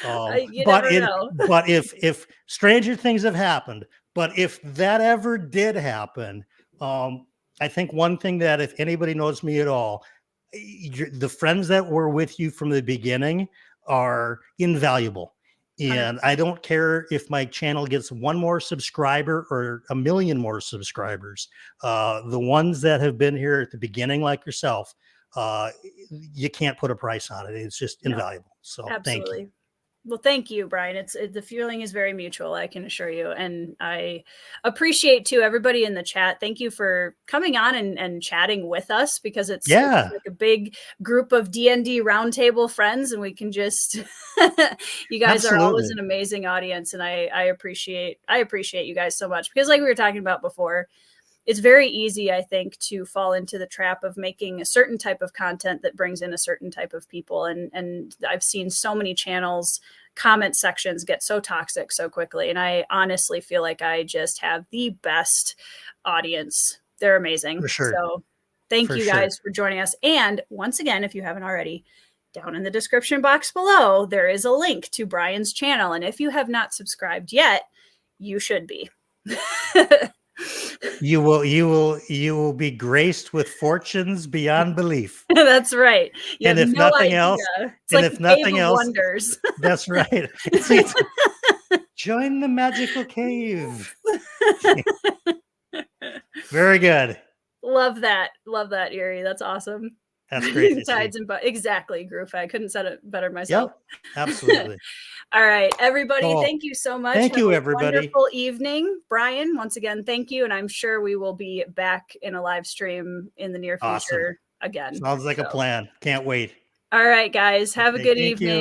Speaker 2: But if stranger things have happened, but if that ever did happen, I think one thing that if anybody knows me at all, the friends that were with you from the beginning are invaluable. And I don't care if my channel gets 1 more subscriber or 1 million more subscribers. The ones that have been here at the beginning, like yourself, you can't put a price on it. It's just invaluable. So
Speaker 1: absolutely.
Speaker 2: Thank you.
Speaker 1: Well, thank you, Brian. The feeling is very mutual, I can assure you. And I appreciate too everybody in the chat. Thank you for coming on and chatting with us, because it's like a big group of D&D roundtable friends, and we can just you guys are always an amazing audience, and I appreciate you guys so much, because like we were talking about before, it's very easy, I think, to fall into the trap of making a certain type of content that brings in a certain type of people. And I've seen so many channels, comment sections get so toxic so quickly. And I honestly feel like I just have the best audience. They're amazing.
Speaker 2: For sure.
Speaker 1: So thank you guys for joining us. And once again, if you haven't already, down in the description box below, there is a link to Brian's channel. And if you have not subscribed yet, you should be.
Speaker 2: You will be graced with fortunes beyond belief.
Speaker 1: That's right.
Speaker 2: And if nothing else,
Speaker 1: it's like if nothing else, wonders.
Speaker 2: That's right. Join the magical cave. Very good.
Speaker 1: Love that, Erie. That's awesome.
Speaker 2: That's great.
Speaker 1: Tides and exactly, Groove. I couldn't said it better myself.
Speaker 2: Yep, absolutely.
Speaker 1: All right, everybody. Thank you so much.
Speaker 2: Thank you, everybody.
Speaker 1: Wonderful evening, Brian. Once again, thank you, and I'm sure we will be back in a live stream in the near future again.
Speaker 2: Sounds like a plan. Can't wait.
Speaker 1: All right, guys. Have a good evening.